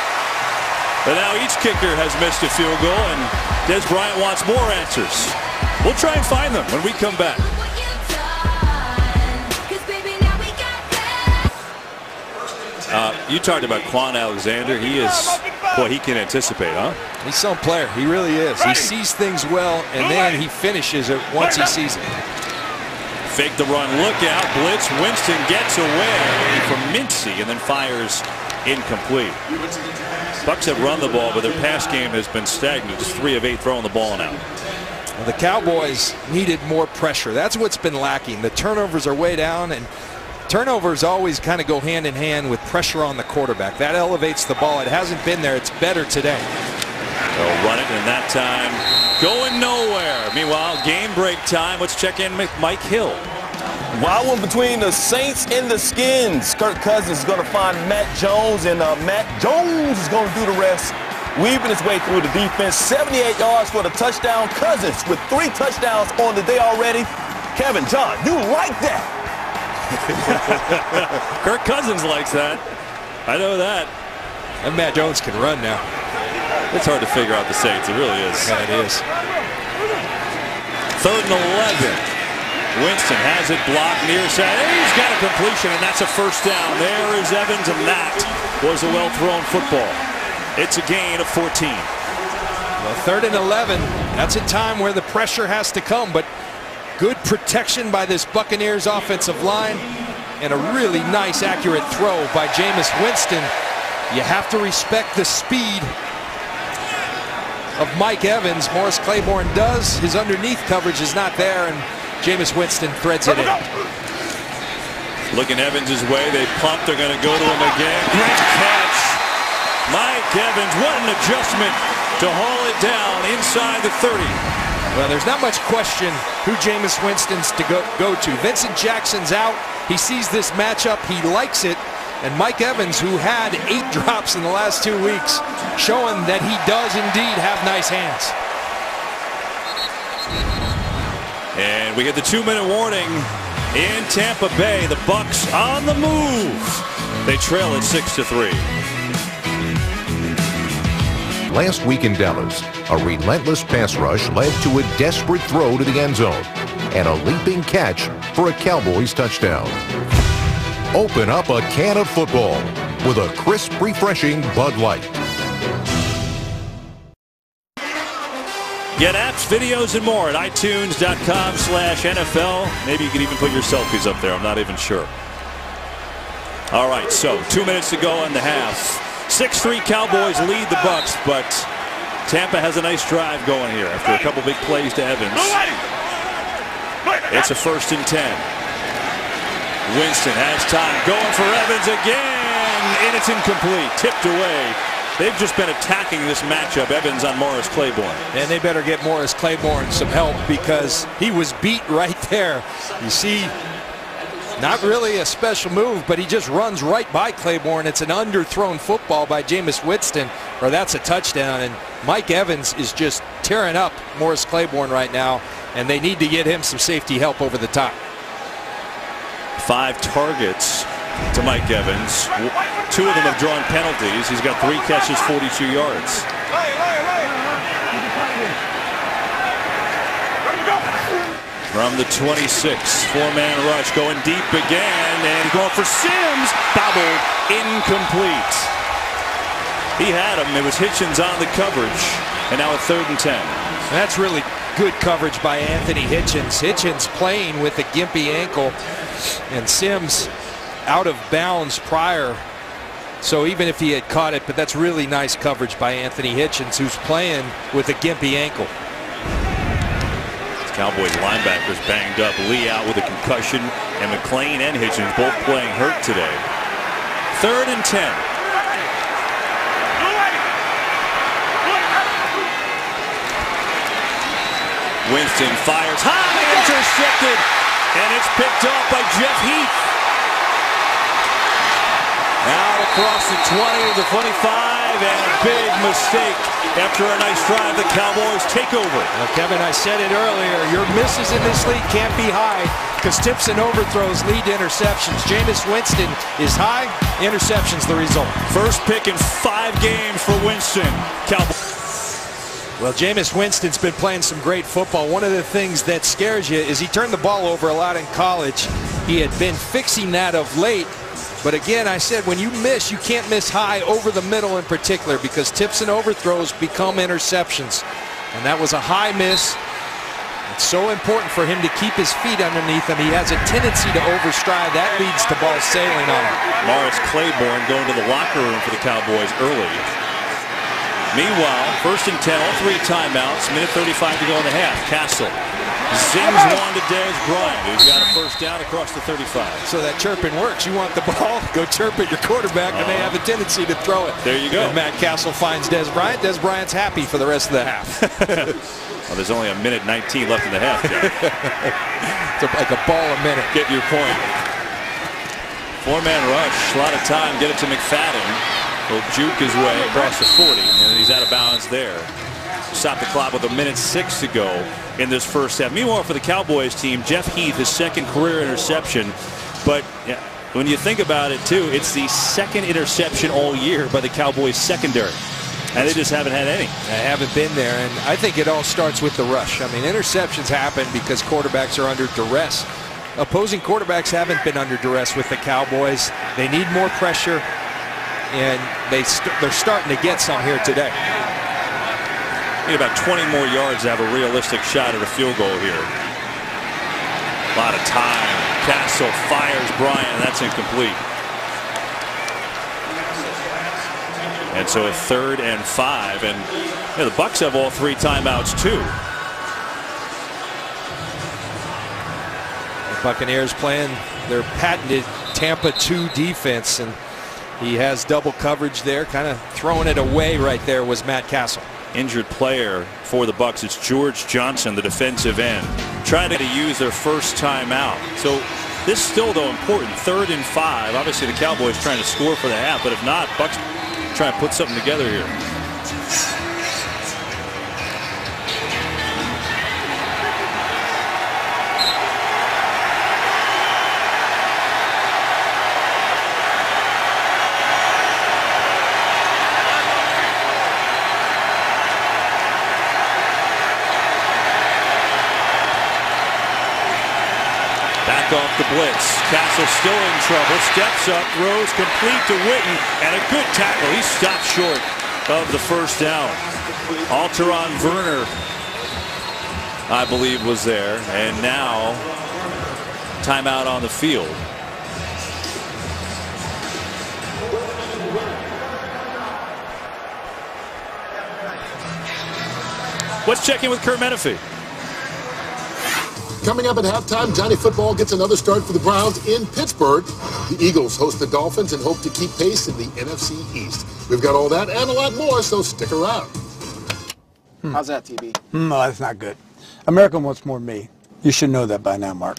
But now each kicker has missed a field goal, and Des Bryant wants more answers. We'll try and find them when we come back. You talked about Quan Alexander. He is, boy, he can anticipate, huh? He's some player. He really is. He sees things well, and then he finishes it once he sees it. Fake the run, look out, blitz. Winston gets away from Mincy and then fires incomplete. Bucs have run the ball, but their pass game has been stagnant. Just 3 of 8 throwing the ball now. Well, the Cowboys needed more pressure. That's what's been lacking. The turnovers are way down, and turnovers always kind of go hand in hand with pressure on the quarterback. That elevates the ball. It hasn't been there. It's better today. They'll run it, and that time going nowhere. Meanwhile, game break time. Let's check in with Mike Hill. Wild one between the Saints and the Skins. Kirk Cousins is going to find Matt Jones, and Matt Jones is going to do the rest, weaving his way through the defense. 78 yards for the touchdown. Cousins with 3 touchdowns on the day already. Kevin, John, you like that? Kirk Cousins likes that. I know that. And Matt Jones can run now. It's hard to figure out the Saints. It really is. Yeah, it is. 3rd and 11. Winston has it blocked near side. He's got a completion, and that's a first down. There is Evans, and that was a well-thrown football. It's a gain of 14. Well, 3rd and 11. That's a time where the pressure has to come, but good protection by this Buccaneers offensive line, and a really nice, accurate throw by Jameis Winston. You have to respect the speed of Mike Evans. Morris Claiborne does. His underneath coverage is not there, and Jameis Winston threads it in. Looking Evans' way. They pump. They're going to go to him again. Great catch. Mike Evans, what an adjustment to haul it down inside the 30. Well, there's not much question who Jameis Winston's to go to. Vincent Jackson's out. He sees this matchup. He likes it. And Mike Evans, who had 8 drops in the last 2 weeks, showing that he does indeed have nice hands. And we get the 2-minute warning in Tampa Bay. The Bucs on the move. They trail at 6-3. Last week in Dallas, a relentless pass rush led to a desperate throw to the end zone and a leaping catch for a Cowboys touchdown. Open up a can of football with a crisp, refreshing Bud Light. Get apps, videos, and more at iTunes.com/NFL. Maybe you could even put your selfies up there. I'm not even sure. All right, so 2 minutes to go in the half. 6-3 Cowboys lead the Bucs, but Tampa has a nice drive going here after a couple big plays to Evans. It's a 1st and 10. Winston has time, going for Evans again, and it's incomplete, tipped away. They've just been attacking this matchup, Evans on Morris Claiborne. And they better get Morris Claiborne some help because he was beat right there. You see, not really a special move, but he just runs right by Claiborne. It's an underthrown football by Jameis Winston, or that's a touchdown. And Mike Evans is just tearing up Morris Claiborne right now, and they need to get him some safety help over the top. 5 targets to Mike Evans. 2 of them have drawn penalties. He's got 3 catches, 42 yards. From the 26, 4-man rush going deep again, and he's going for Sims. Bobbled, incomplete. He had him. It was Hitchens on the coverage, and now a 3rd and 10. That's really good coverage by Anthony Hitchens. Hitchens playing with a gimpy ankle, and Sims out of bounds prior. So even if he had caught it, but that's really nice coverage by Anthony Hitchens, who's playing with a gimpy ankle. Cowboys linebackers banged up. Lee out with a concussion, and McClain and Hitchens both playing hurt today. 3rd and 10. Winston fires high, intercepted, and it's picked off by Jeff Heath. Out across the 20 to the 25, and a big mistake. After a nice drive, the Cowboys take over. Well, Kevin, I said it earlier, your misses in this league can't be high because tips and overthrows lead to interceptions. Jameis Winston is high, interceptions the result. First pick in 5 games for Winston. Cowboys. Well, Jameis Winston's been playing some great football. One of the things that scares you is he turned the ball over a lot in college. He had been fixing that of late. But again, I said when you miss, you can't miss high over the middle in particular because tips and overthrows become interceptions. And that was a high miss. It's so important for him to keep his feet underneath him. He has a tendency to overstride. That leads to ball sailing on him. Morris Claiborne going to the locker room for the Cowboys early. Meanwhile, 1st and 10, all 3 timeouts, minute 35 to go in the half. Castle zings one to Dez Bryant, who's got a 1st down across the 35. So that chirping works. You want the ball, go chirp at your quarterback, and they have a tendency to throw it. There you go. And Matt Castle finds Dez Bryant. Dez Bryant's happy for the rest of the half. Well, there's only a minute 19 left in the half, Jack. It's like a ball a minute. Get your point. 4-man rush, a lot of time. Get it to McFadden. He'll juke his way across the 40, and then he's out of bounds there. Stop the clock with a minute 6 to go in this first half. Meanwhile, for the Cowboys team, Jeff Heath, his 2nd career interception. But yeah, when you think about it, too, it's the 2nd interception all year by the Cowboys secondary. And they just haven't had any. They haven't been there, and I think it all starts with the rush. I mean, interceptions happen because quarterbacks are under duress. Opposing quarterbacks haven't been under duress with the Cowboys. They need more pressure, and they're starting to get some here today. Need about 20 more yards to have a realistic shot at a field goal here. A lot of time. Castle fires Bryant, and that's incomplete. And so a 3rd and 5, and yeah, the Bucs have all 3 timeouts too. The Buccaneers playing their patented Tampa 2 defense, and he has double coverage there, kind of throwing it away right there was Matt Castle. Injured player for the Bucs. It's George Johnson, the defensive end, trying to use their first timeout. So This still, though, important. 3rd and 5. Obviously, the Cowboys trying to score for the half, but if not, Bucs trying to put something together here. Back off the blitz. Castle still in trouble. Steps up, throws complete to Witten, and a good tackle. He stopped short of the first down. Alteron Werner, I believe, was there, and now timeout on the field. Let's check in with Kurt Menefee. Coming up at halftime, Johnny Football gets another start for the Browns in Pittsburgh. The Eagles host the Dolphins and hope to keep pace in the NFC East. We've got all that and a lot more, so stick around. How's that, TB? No, that's not good. America wants more of me. You should know that by now, Mark.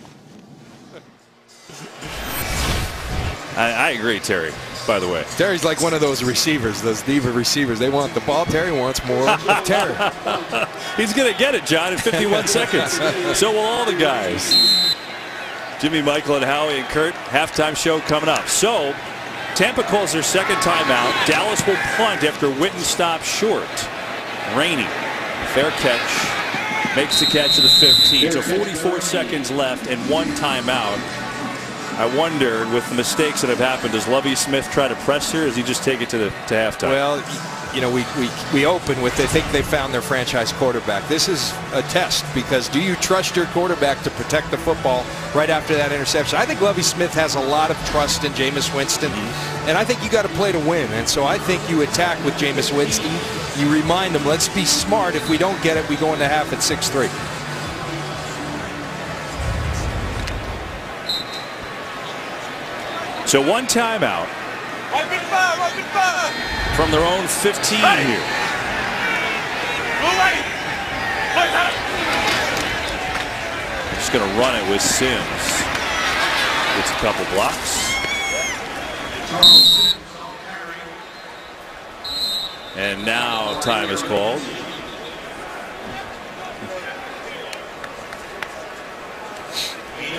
I agree, Terry, by the way. Terry's like one of those receivers, those diva receivers. They want the ball. Terry wants more of Terry. He's going to get it, John, in 51 seconds. So will all the guys. Jimmy, Michael, and Howie and Kurt, halftime show coming up. So Tampa calls their second timeout. Dallas will punt after Witten stops short. Rainey, fair catch, makes the catch of the 15. So 44 seconds left and one timeout. I wonder, with the mistakes that have happened, does Lovie Smith try to press her, or does he just take it to halftime? Well, you know, we open with they think they found their franchise quarterback. This is a test, because do you trust your quarterback to protect the football right after that interception? I think Lovie Smith has a lot of trust in Jameis Winston, and I think you got to play to win. And so I think you attack with Jameis Winston. You remind them, let's be smart. If we don't get it, we go into half at 6-3. So one timeout from their own 15 here. Just going to run it with Sims. Gets a couple blocks. And now time is called.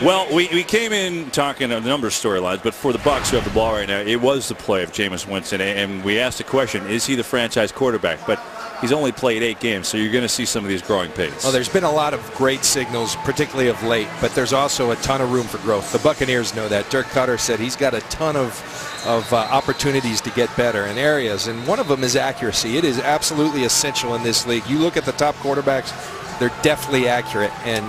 Well, we came in talking a number of storylines, but for the Bucs who have the ball right now, it was the play of Jameis Winston, and we asked the question, is he the franchise quarterback? But he's only played 8 games, so you're going to see some of these growing pains. Well, there's been a lot of great signals, particularly of late, but there's also a ton of room for growth. The Buccaneers know that. Dirk Cutter said he's got a ton of opportunities to get better in areas, and one of them is accuracy. It is absolutely essential in this league. You look at the top quarterbacks, they're definitely accurate, and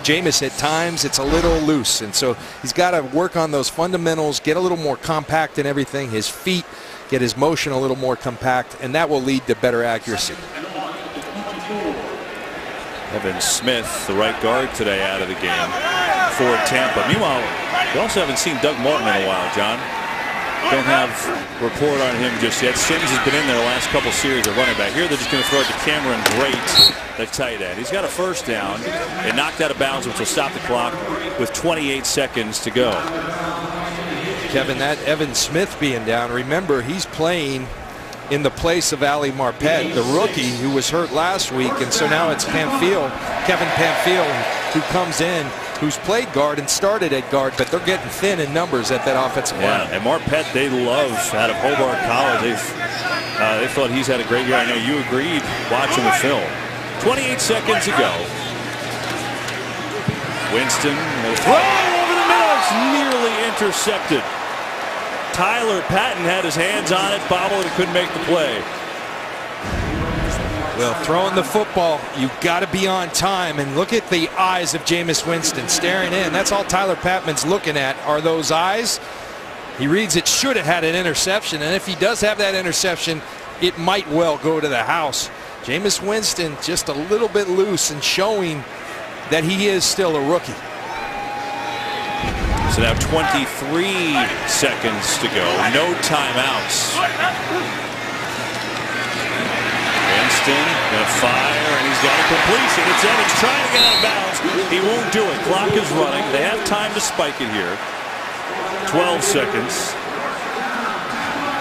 Jameis at times it's a little loose, and so he's got to work on those fundamentals, get a little more compact in everything, his feet, get his motion a little more compact, and that will lead to better accuracy. Evan Smith, the right guard today, out of the game for Tampa. Meanwhile, we also haven't seen Doug Martin in a while, John. Don't have a report on him just yet. Sims has been in there the last couple series of running back. Here they're just going to throw it to Cameron Brate, the tight end. He's got a first down and knocked out of bounds, which will stop the clock with 28 seconds to go. Kevin, that Evan Smith being down, remember he's playing in the place of Ali Marpet, the rookie who was hurt last week, and so now it's Kevin Pamphile, who comes in, who's played guard and started at guard, but they're getting thin in numbers at that offensive line. And Marpet, they love out of Hobart College. They thought he's had a great year. I know you agreed watching the film. 28 seconds ago. Winston will throw over the middle. It's nearly intercepted. Tyler Patton had his hands on it, bobbled, and couldn't make the play. Well, throwing the football, you got to be on time, and look at the eyes of Jameis Winston staring in. That's all Tyler Patman's looking at, are those eyes. He reads it should have had an interception, and if he does have that interception, it might well go to the house. Jameis Winston just a little bit loose and showing that he is still a rookie. So now 23 seconds to go. No timeouts. Winston going to fire, and he's got a completion. It's Evans trying to get out of bounds. He won't do it. Clock is running. They have time to spike it here. 12 seconds.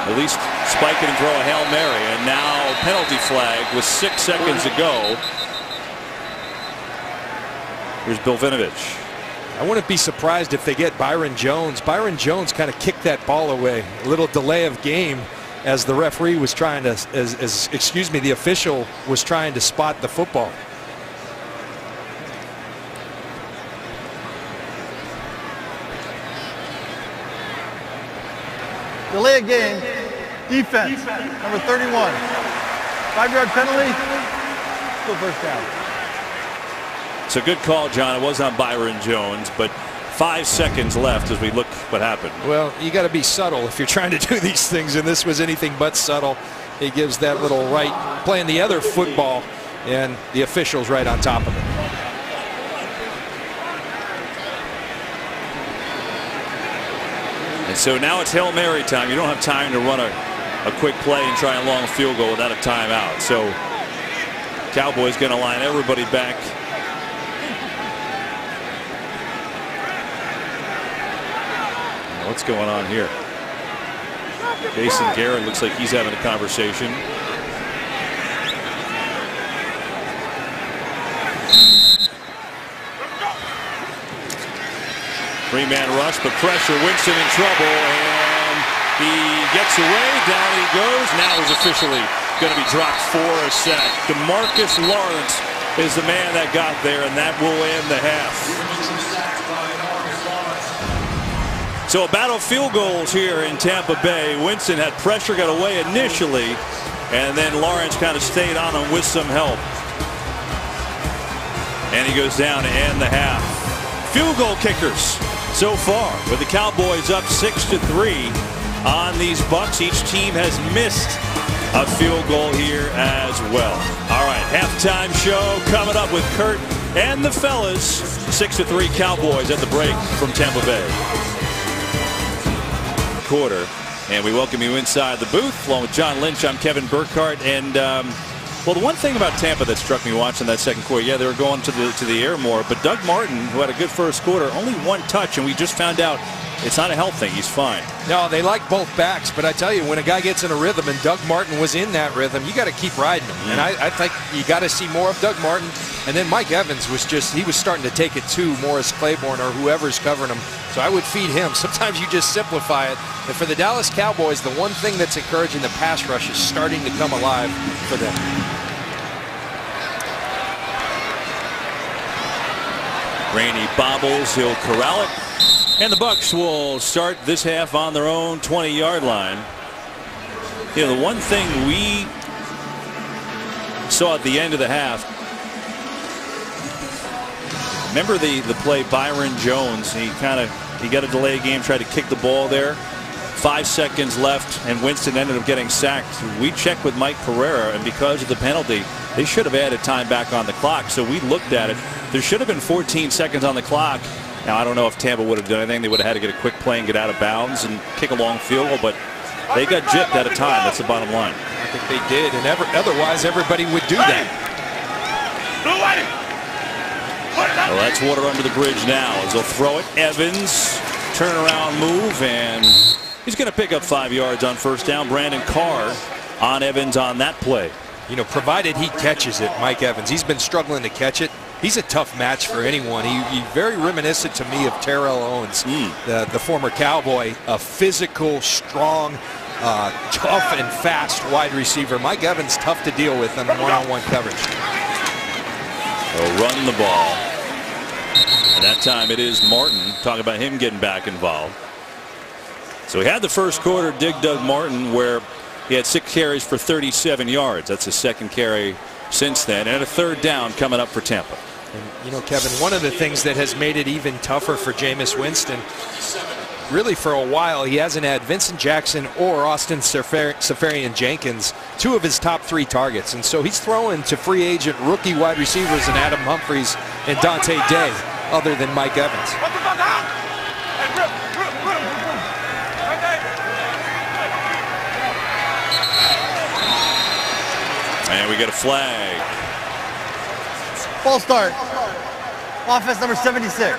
At least spike it and throw a Hail Mary. And now penalty flag with 6 seconds to go. Here's Bill Vinovich. I wouldn't be surprised if they get Byron Jones. Byron Jones kind of kicked that ball away. A little delay of game as the referee was trying to, the official was trying to spot the football. Delay of game. Defense. Number 31. 5-yard penalty. Still first down. It's a good call, John. It was on Byron Jones, but 5 seconds left as we look what happened. Well, you got to be subtle if you're trying to do these things, and this was anything but subtle. He gives that little right, playing the other football, and the official's right on top of it. And so now it's Hail Mary time. You don't have time to run a quick play and try a long field goal without a timeout. So Cowboys going to line everybody back. What's going on here? Jason Garrett looks like he's having a conversation. Three-man rush, but pressure. Winston in trouble, and he gets away. Down he goes. Now he's officially going to be dropped for a sack. DeMarcus Lawrence is the man that got there, and that will end the half. So a battle of field goals here in Tampa Bay. Winston had pressure, got away initially, and then Lawrence kind of stayed on him with some help. And he goes down to end the half. Field goal kickers so far, with the Cowboys up 6-3 on these Bucs. Each team has missed a field goal here as well. All right, halftime show coming up with Kurt and the fellas. 6-3 Cowboys at the break from Tampa Bay. Quarter, and we welcome you inside the booth along with John Lynch. I'm Kevin Burkhardt, and well, the one thing about Tampa that struck me watching that second quarter, yeah, they were going to the air more, but Doug Martin, who had a good first quarter, only one touch, and we just found out it's not a health thing. He's fine. No, they like both backs, but I tell you, when a guy gets in a rhythm, and Doug Martin was in that rhythm, you got to keep riding him. And I think you got to see more of Doug Martin. And then Mike Evans was he was starting to take it to Morris Claiborne or whoever's covering him. So I would feed him. Sometimes you just simplify it. And for the Dallas Cowboys, the one thing that's encouraging, the pass rush is starting to come alive for them. Rainey bobbles, he'll corral it. And the Bucs will start this half on their own 20-yard line. You know, the one thing we saw at the end of the half, remember the play Byron Jones, he got a delay game, tried to kick the ball there. 5 seconds left, and Winston ended up getting sacked. We checked with Mike Pereira, and because of the penalty, they should have added time back on the clock. So we looked at it. There should have been 14 seconds on the clock. Now, I don't know if Tampa would have done anything. They would have had to get a quick play and get out of bounds and kick a long field goal, but they got gypped at a time. That's the bottom line. I think they did, and otherwise everybody would do that. Well, that's water under the bridge now as they'll throw it. Evans, turnaround move, and he's going to pick up 5 yards on first down. Brandon Carr on Evans on that play. You know, provided he catches it, Mike Evans. He's been struggling to catch it. He's a tough match for anyone. He's very reminiscent to me of Terrell Owens, the former Cowboy, a physical, strong, tough and fast wide receiver. Mike Evans, tough to deal with in one-on-one coverage. They'll run the ball. And that time it is Martin. Talk about him getting back involved. So we had the first quarter, Doug Martin, where he had 6 carries for 37 yards. That's his second carry since then, and a third down coming up for Tampa. And, you know, Kevin, one of the things that has made it even tougher for Jameis Winston, really for a while, he hasn't had Vincent Jackson or Austin Seferian-Jenkins, 2 of his top 3 targets. And so he's throwing to free agent rookie wide receivers and Adam Humphries and Dante Day, other than Mike Evans. And we get a flag. False start. Offense number 76.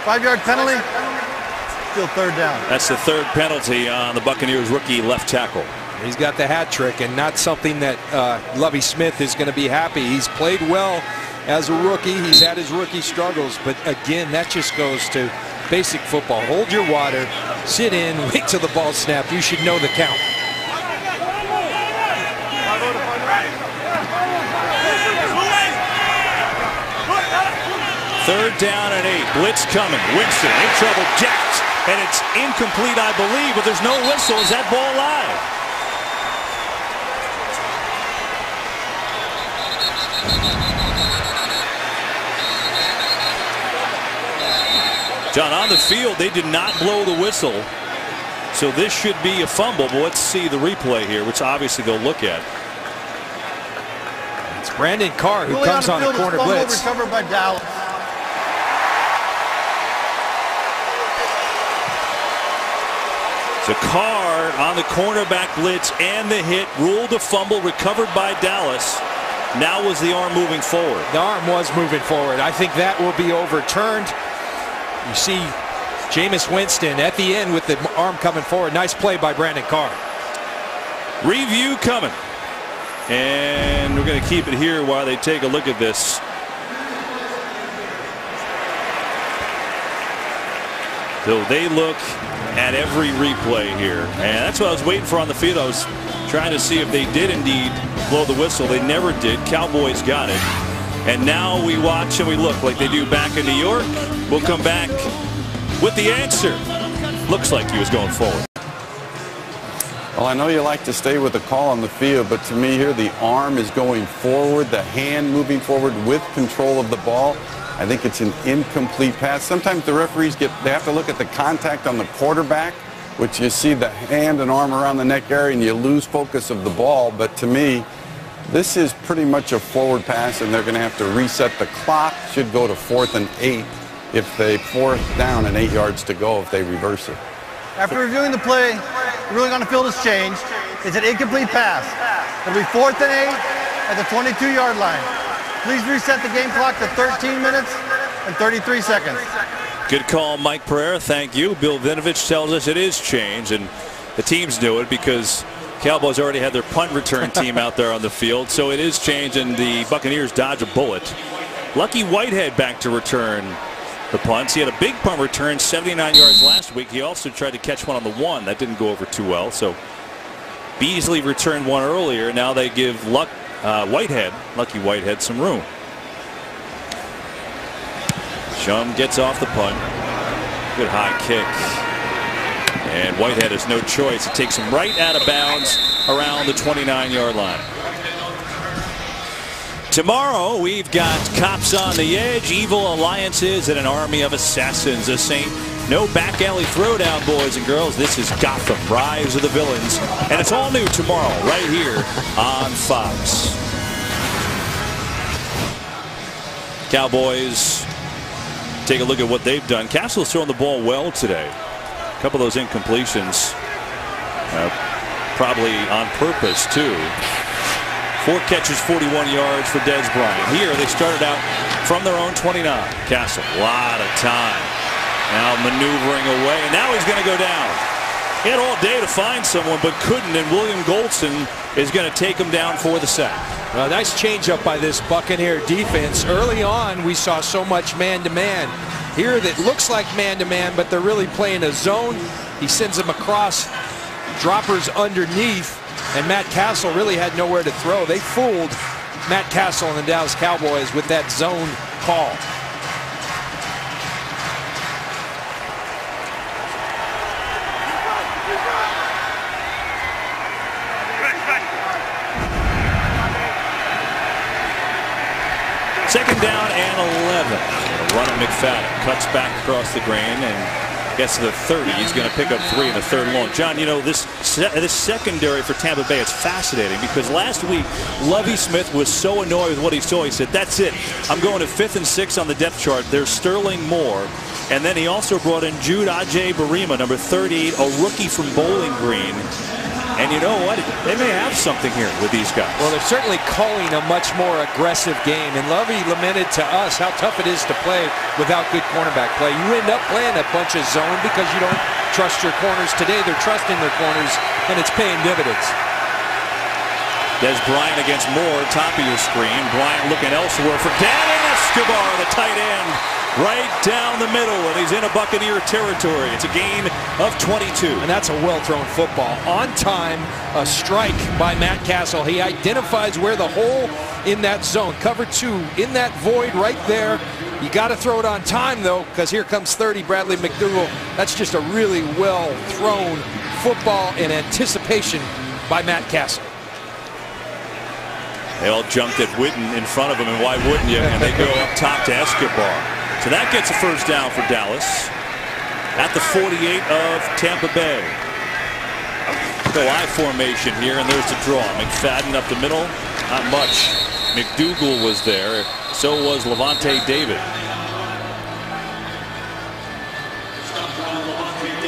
5-yard penalty. Still third down. That's the third penalty on the Buccaneers rookie left tackle. He's got the hat trick, and not something that Lovie Smith is going to be happy. He's played well as a rookie. He's had his rookie struggles, but again, that just goes to basic football. Hold your water, sit in, wait till the ball snapped. You should know the count. Third down and 8. Blitz coming. Winston in trouble. Jacked. And it's incomplete, I believe, but there's no whistle. Is that ball live? John, on the field, they did not blow the whistle. So this should be a fumble, but let's see the replay here, which obviously they'll look at. It's Brandon Carr who comes on the corner blitz. Recovered by Dallas. So Carr on the cornerback blitz and the hit, ruled a fumble, recovered by Dallas. Now was the arm moving forward? The arm was moving forward. I think that will be overturned. You see Jameis Winston at the end with the arm coming forward. Nice play by Brandon Carr. Review coming. And we're going to keep it here while they take a look at this. So they look at every replay here. And that's what I was waiting for on the field. I was trying to see if they did indeed blow the whistle. They never did. Cowboys got it. And now we watch and we look like they do back in New York. We'll come back with the answer. Looks like he was going forward. Well, I know you like to stay with the call on the field, but to me here, the arm is going forward, the hand moving forward with control of the ball. I think it's an incomplete pass. Sometimes the referees they have to look at the contact on the quarterback, which you see the hand and arm around the neck area, and you lose focus of the ball. But to me, this is pretty much a forward pass, and they're going to have to reset the clock. Should go to 4th and 8 if they 4th down and 8 yards to go if they reverse it. After reviewing the play, the ruling on the field has changed. It's an incomplete pass. It'll be 4th and 8 at the 22-yard line. Please reset the game clock to 13 minutes and 33 seconds. Good call, Mike Pereira. Thank you. Bill Vinovich tells us it is changed, and the teams knew it because Cowboys already had their punt return team out there on the field. So it is changed, and the Buccaneers dodge a bullet. Lucky Whitehead back to return the punts. He had a big punt return, 79 yards last week. He also tried to catch one on the 1. That didn't go over too well. So Beasley returned one earlier. Now they give Lucky Whitehead some room. Shum gets off the punt. Good high kick. And Whitehead has no choice. It takes him right out of bounds around the 29-yard line. Tomorrow we've got cops on the edge, evil alliances, and an army of assassins. This ain't no back alley throwdown, boys and girls. This is Gotham, Rise of the Villains. And it's all new tomorrow right here on Fox. Cowboys take a look at what they've done. Castle's throwing the ball well today. A couple of those incompletions, probably on purpose too. 4 catches, 41 yards for Dez Bryant. Here they started out from their own 29. Castle, a lot of time. Now maneuvering away, and now he's going to go down. He had all day to find someone, but couldn't, and William Goldson is going to take him down for the sack. Nice changeup by this Buccaneer defense. Early on, we saw so much man-to-man. Here that looks like man-to-man, but they're really playing a zone. He sends them across, droppers underneath, and Matt Castle really had nowhere to throw. They fooled Matt Castle and the Dallas Cowboys with that zone call. Second down and 11. Run at McFadden. Cuts back across the grain and gets to the 30. He's going to pick up 3 in the third long. John, you know, this secondary for Tampa Bay is fascinating because last week Lovie Smith was so annoyed with what he saw. He said, that's it. I'm going to 5th and 6 on the depth chart. There's Sterling Moore. And then he also brought in Jude Ajay-Barima, number 38, a rookie from Bowling Green. And you know what? They may have something here with these guys. Well, they're certainly calling a much more aggressive game. And Lovey lamented to us how tough it is to play without good cornerback play. You end up playing a bunch of zone because you don't trust your corners. Today, they're trusting their corners, and it's paying dividends. Des Bryant against Moore, top of your screen. Bryant looking elsewhere for Dan Escobar, the tight end, right down the middle, and he's in a Buccaneer territory. It's a gain of 22. And that's a well-thrown football. On time, a strike by Matt Castle. He identifies where the hole in that zone, cover 2, in that void right there. You got to throw it on time, though, because here comes 30, Bradley McDougall. That's just a really well-thrown football in anticipation by Matt Castle. They all jumped at Witten in front of him, and why wouldn't you? And they go up top to Escobar. So that gets a first down for Dallas at the 48 of Tampa Bay. Go I formation here, and there's the draw. McFadden up the middle, not much. McDougall was there, so was Levante David.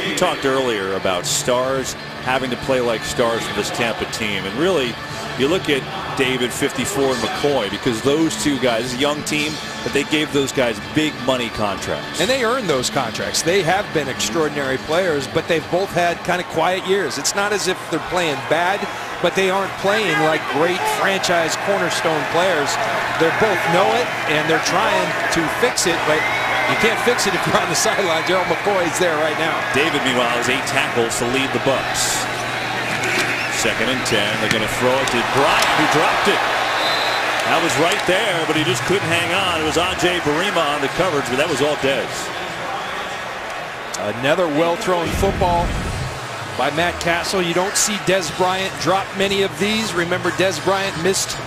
We talked earlier about stars having to play like stars for this Tampa team, and really, you look at David, 54, and McCoy, because those two guys, a young team, but they gave those guys big money contracts. And they earned those contracts. They have been extraordinary players, but they've both had kind of quiet years. It's not as if they're playing bad, but they aren't playing like great franchise cornerstone players. They both know it, and they're trying to fix it, but you can't fix it if you're on the sideline. Gerald McCoy's there right now. David, meanwhile, has 8 tackles to lead the Bucs. 2nd and 10. They're going to throw it to Bryant, who dropped it. That was right there, but he just couldn't hang on. It was Ajay Barima on the coverage, but that was all Des. Another well-thrown football by Matt Castle. You don't see Des Bryant drop many of these. Remember, Des Bryant missed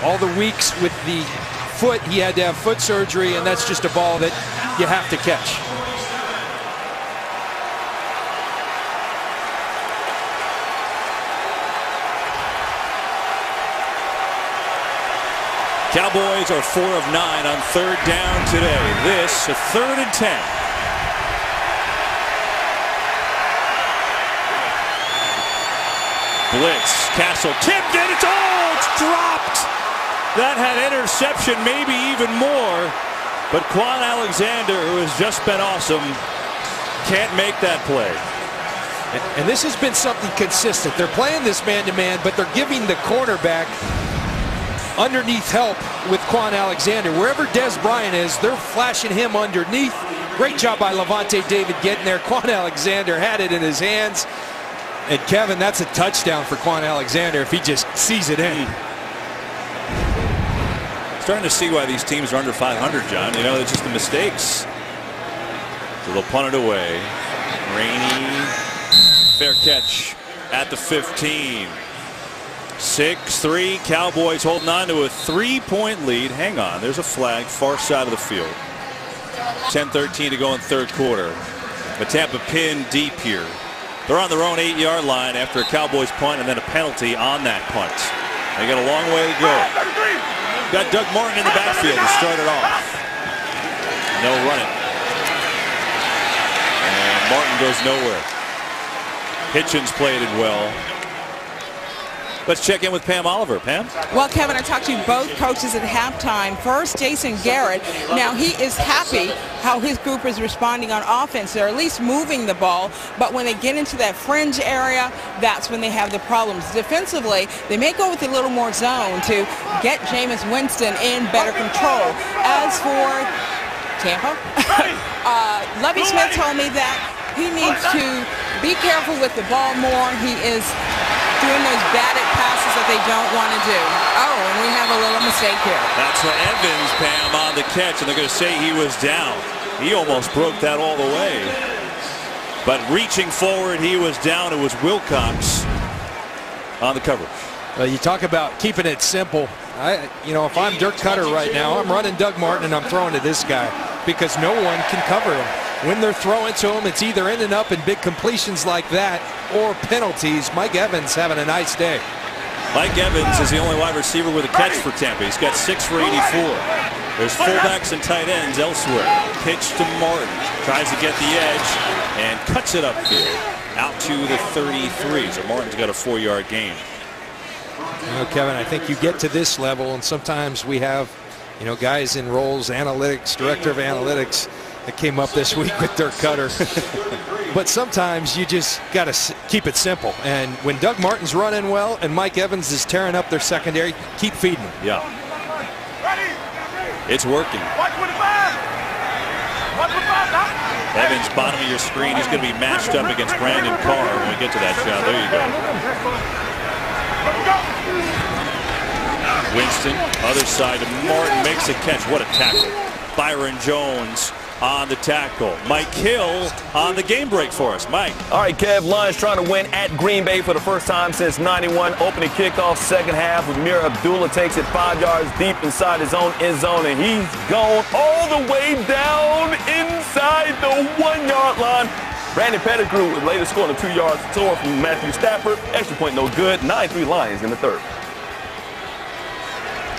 all the weeks with the foot. He had to have foot surgery, and that's just a ball that you have to catch. Cowboys are 4 of 9 on 3rd down today. This a 3rd and 10. Blitz. Castle tipped it. It's dropped. That had interception, maybe even more. But Quan Alexander, who has just been awesome, can't make that play. And this has been something consistent. They're playing this man-to-man, but they're giving the cornerback underneath help with Quan Alexander. Wherever Des Bryant is, they're flashing him underneath. Great job by Levante David getting there. Quan Alexander had it in his hands. And Kevin, that's a touchdown for Quan Alexander if he just sees it in. Starting to see why these teams are under 500, John. You know, it's just the mistakes. So they'll punt it away. Rainey, fair catch at the 15. 6-3, Cowboys holding on to a 3-point lead. Hang on, there's a flag, far side of the field. 10-13 to go in 3rd quarter. But Tampa pinned deep here. They're on their own 8-yard line after a Cowboys punt and then a penalty on that punt. They got a long way to go. Got Doug Martin in the backfield to start it off. And they'll run it. And Martin goes nowhere. Hitchens played it well. Let's check in with Pam Oliver. Pam? Well, Kevin, I talked to both coaches at halftime. First, Jason Garrett. Now, he is happy how his group is responding on offense. They're at least moving the ball, but when they get into that fringe area, that's when they have the problems. Defensively, they may go with a little more zone to get Jameis Winston in better control. As for Tampa, Lovie Smith told me that he needs to be careful with the ball more. He is doing those batted passes that they don't want to do. Oh, and we have a little mistake here. That's what Evans, Pam, on the catch, and they're going to say he was down. He almost broke that all the way. But reaching forward, he was down. It was Wilcox on the coverage. Well, you talk about keeping it simple. You know, if I'm Dirk Cutter right now, I'm running Doug Martin and I'm throwing to this guy because no one can cover him. When they're throwing to him, it's either ending up in big completions like that or penalties. Mike Evans having a nice day. Mike Evans is the only wide receiver with a catch for Tampa. He's got 6 for 84. There's fullbacks and tight ends elsewhere. Pitch to Martin. Tries to get the edge and cuts it upfield. out to the 33. So Martin's got a 4-yard gain. You know, Kevin, I think you get to this level, and sometimes we have, you know, guys in roles, analytics, director of analytics, that came up this week with Dirk Cutter. But sometimes you just got to keep it simple. And when Doug Martin's running well and Mike Evans is tearing up their secondary, keep feeding them. Yeah. It's working. Evans, bottom of your screen. He's going to be matched up against Brandon Carr when we get to that shot. There you go. Winston, other side to Martin, makes a catch. What a tackle. Byron Jones on the tackle. Mike Hill on the game break for us. Mike. All right, Kev, Lions trying to win at Green Bay for the first time since '91. Opening kickoff, second half. Amir Abdullah takes it 5 yards deep inside his own end zone, and he's gone all the way down inside the 1-yard line. Brandon Pettigrew would later score on a 2-yard tour from Matthew Stafford. Extra point no good. 9-3 Lions in the third.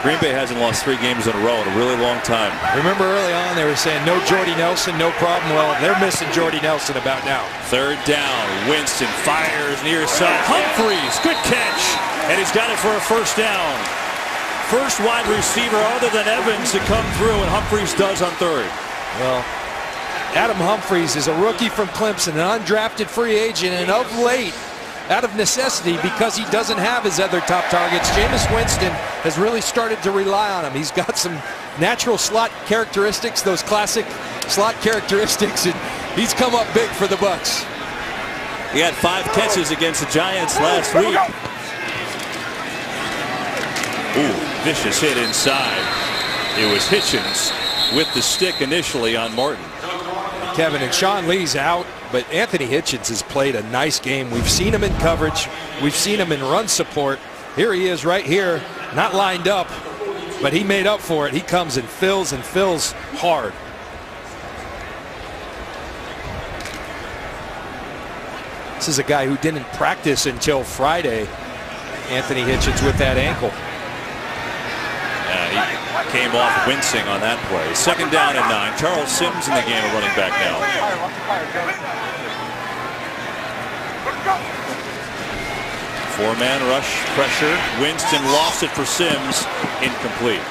Green Bay hasn't lost 3 games in a row in a really long time. Remember early on they were saying no Jordy Nelson, no problem. Well, they're missing Jordy Nelson about now. Third down. Winston fires near side. Humphreys, good catch. And he's got it for a first down. First wide receiver other than Evans to come through, and Humphreys does on third. Well, Adam Humphreys is a rookie from Clemson, an undrafted free agent, and of late, out of necessity, because he doesn't have his other top targets, Jameis Winston has really started to rely on him. He's got some natural slot characteristics, those classic slot characteristics, and he's come up big for the Bucs. He had 5 catches against the Giants last week. Ooh, vicious hit inside. It was Hitchens with the stick initially on Martin. Kevin, and Sean Lee's out, but Anthony Hitchens has played a nice game. We've seen him in coverage. We've seen him in run support. Here he is right here, not lined up, but he made up for it. He comes and fills hard. This is a guy who didn't practice until Friday, Anthony Hitchens, with that ankle. Yeah, he came off wincing on that play. Second down and 9. Charles Sims in the game, a running back now. Four-man rush pressure. Winston lost it for Sims. Incomplete.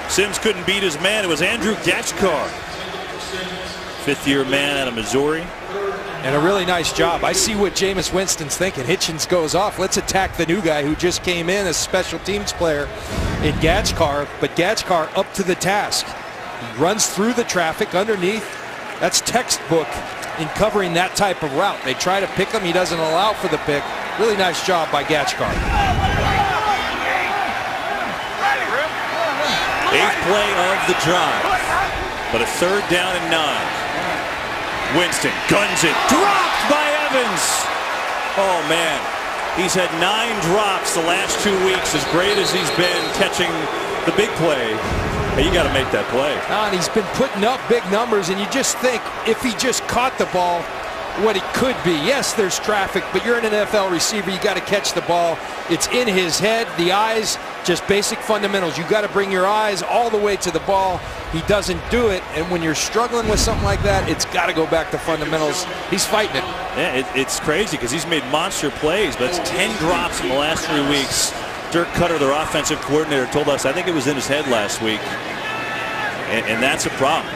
Sims couldn't beat his man. It was Andrew Gatchkar, fifth-year man out of Missouri. And a really nice job. I see what Jameis Winston's thinking. Hitchens goes off. Let's attack the new guy who just came in as a special teams player in Gatchkar. But Gatchkar up to the task. He runs through the traffic underneath. That's textbook in covering that type of route. They try to pick him. He doesn't allow for the pick. Really nice job by Gatchkar. 8th play of the drive. But a third down and 9. Winston guns it, dropped by Evans. Oh man, he's had 9 drops the last 2 weeks. As great as he's been catching the big play, hey, you got to make that play. And he's been putting up big numbers, and you just think if he just caught the ball, what it could be. Yes, there's traffic, but you're an NFL receiver. You got to catch the ball. It's in his head, the eyes, just basic fundamentals. You got to bring your eyes all the way to the ball. He doesn't do it, and when you're struggling with something like that, it's got to go back to fundamentals. He's fighting it. Yeah, it's crazy because he's made monster plays, but it's 10 drops in the last 3 weeks. Dirk Cutter, their offensive coordinator, told us, I think it was in his head last week, and that's a problem.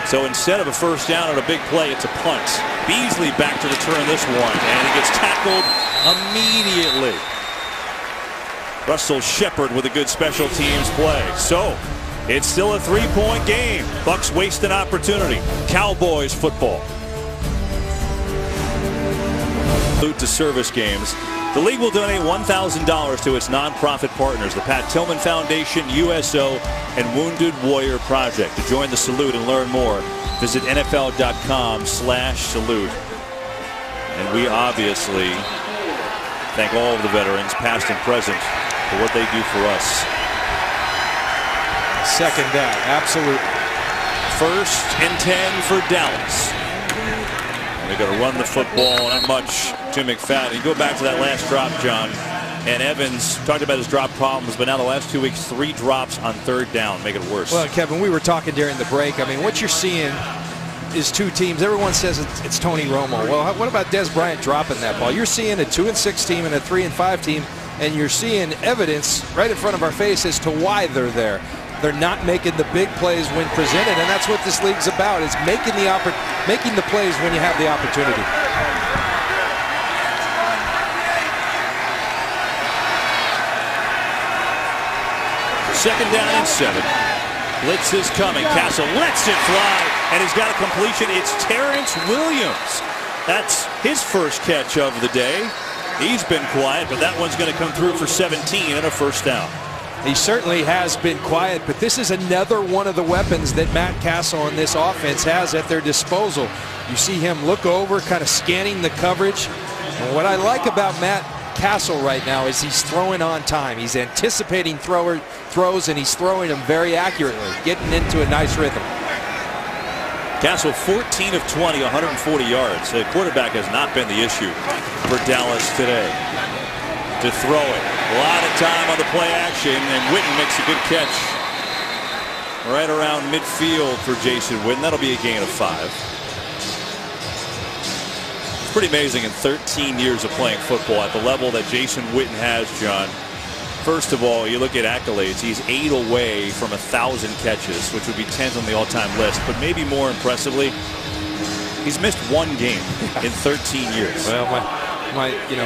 So instead of a first down or a big play, it's a punt. Beasley back to return this one, and he gets tackled immediately. Russell Shepard with a good special teams play. So it's still a 3-point game. Bucs waste an opportunity. Cowboys football. To service games. The league will donate $1,000 to its nonprofit partners, the Pat Tillman Foundation, USO, and Wounded Warrior Project. To join the salute and learn more, visit NFL.com/salute. And we obviously thank all of the veterans, past and present, for what they do for us. Second down, absolutely. 1st and 10 for Dallas. And they're going to run the football, not much to McFadden. You go back to that last drop, John, and Evans talked about his drop problems, but now the last 2 weeks, 3 drops on third down, make it worse. Well, Kevin, we were talking during the break. I mean, what you're seeing is two teams. Everyone says it's Tony Romo. Well, what about Des Bryant dropping that ball? You're seeing a 2-6 team and a 3-5 team, and you're seeing evidence right in front of our face as to why they're there. They're not making the big plays when presented, and that's what this league's about, is making the plays when you have the opportunity. Second down and 7. Blitz is coming. Castle lets it fly, and he's got a completion. It's Terrence Williams. That's his first catch of the day. He's been quiet, but that one's going to come through for 17 and a first down. He certainly has been quiet, but this is another one of the weapons that Matt Castle and this offense has at their disposal. You see him look over, kind of scanning the coverage. And what I like about Matt Castle right now is he's throwing on time. He's anticipating throws, and he's throwing them very accurately, getting into a nice rhythm. Castle 14 of 20, 140 yards. The quarterback has not been the issue for Dallas today. To throw it. A lot of time on the play action, and Witten makes a good catch right around midfield for Jason Witten. That'll be a gain of 5. It's pretty amazing in 13 years of playing football at the level that Jason Witten has, John. First of all, you look at accolades. He's 8 away from 1,000 catches, which would be 10th on the all-time list. But maybe more impressively, he's missed 1 game in 13 years. Well,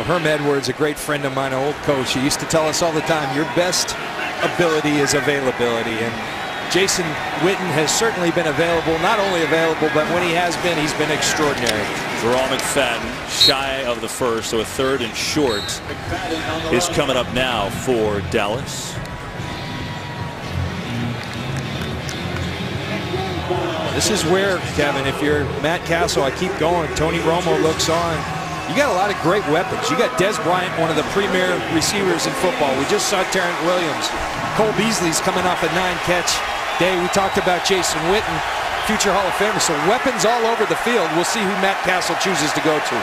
Herm Edwards, a great friend of mine, an old coach, he used to tell us all the time, your best ability is availability. And Jason Witten has certainly been available, not only available, but when he has been, he's been extraordinary. Jerome McFadden shy of the first, so a 3rd and short is coming up now for Dallas. This is where, Kevin, if you're Matt Castle, I keep going, Tony Romo looks on. You got a lot of great weapons. You got Des Bryant, one of the premier receivers in football. We just saw Terrence Williams. Cole Beasley's coming off a 9-catch day. We talked about Jason Witten, future Hall of Famer. So weapons all over the field. We'll see who Matt Castle chooses to go to.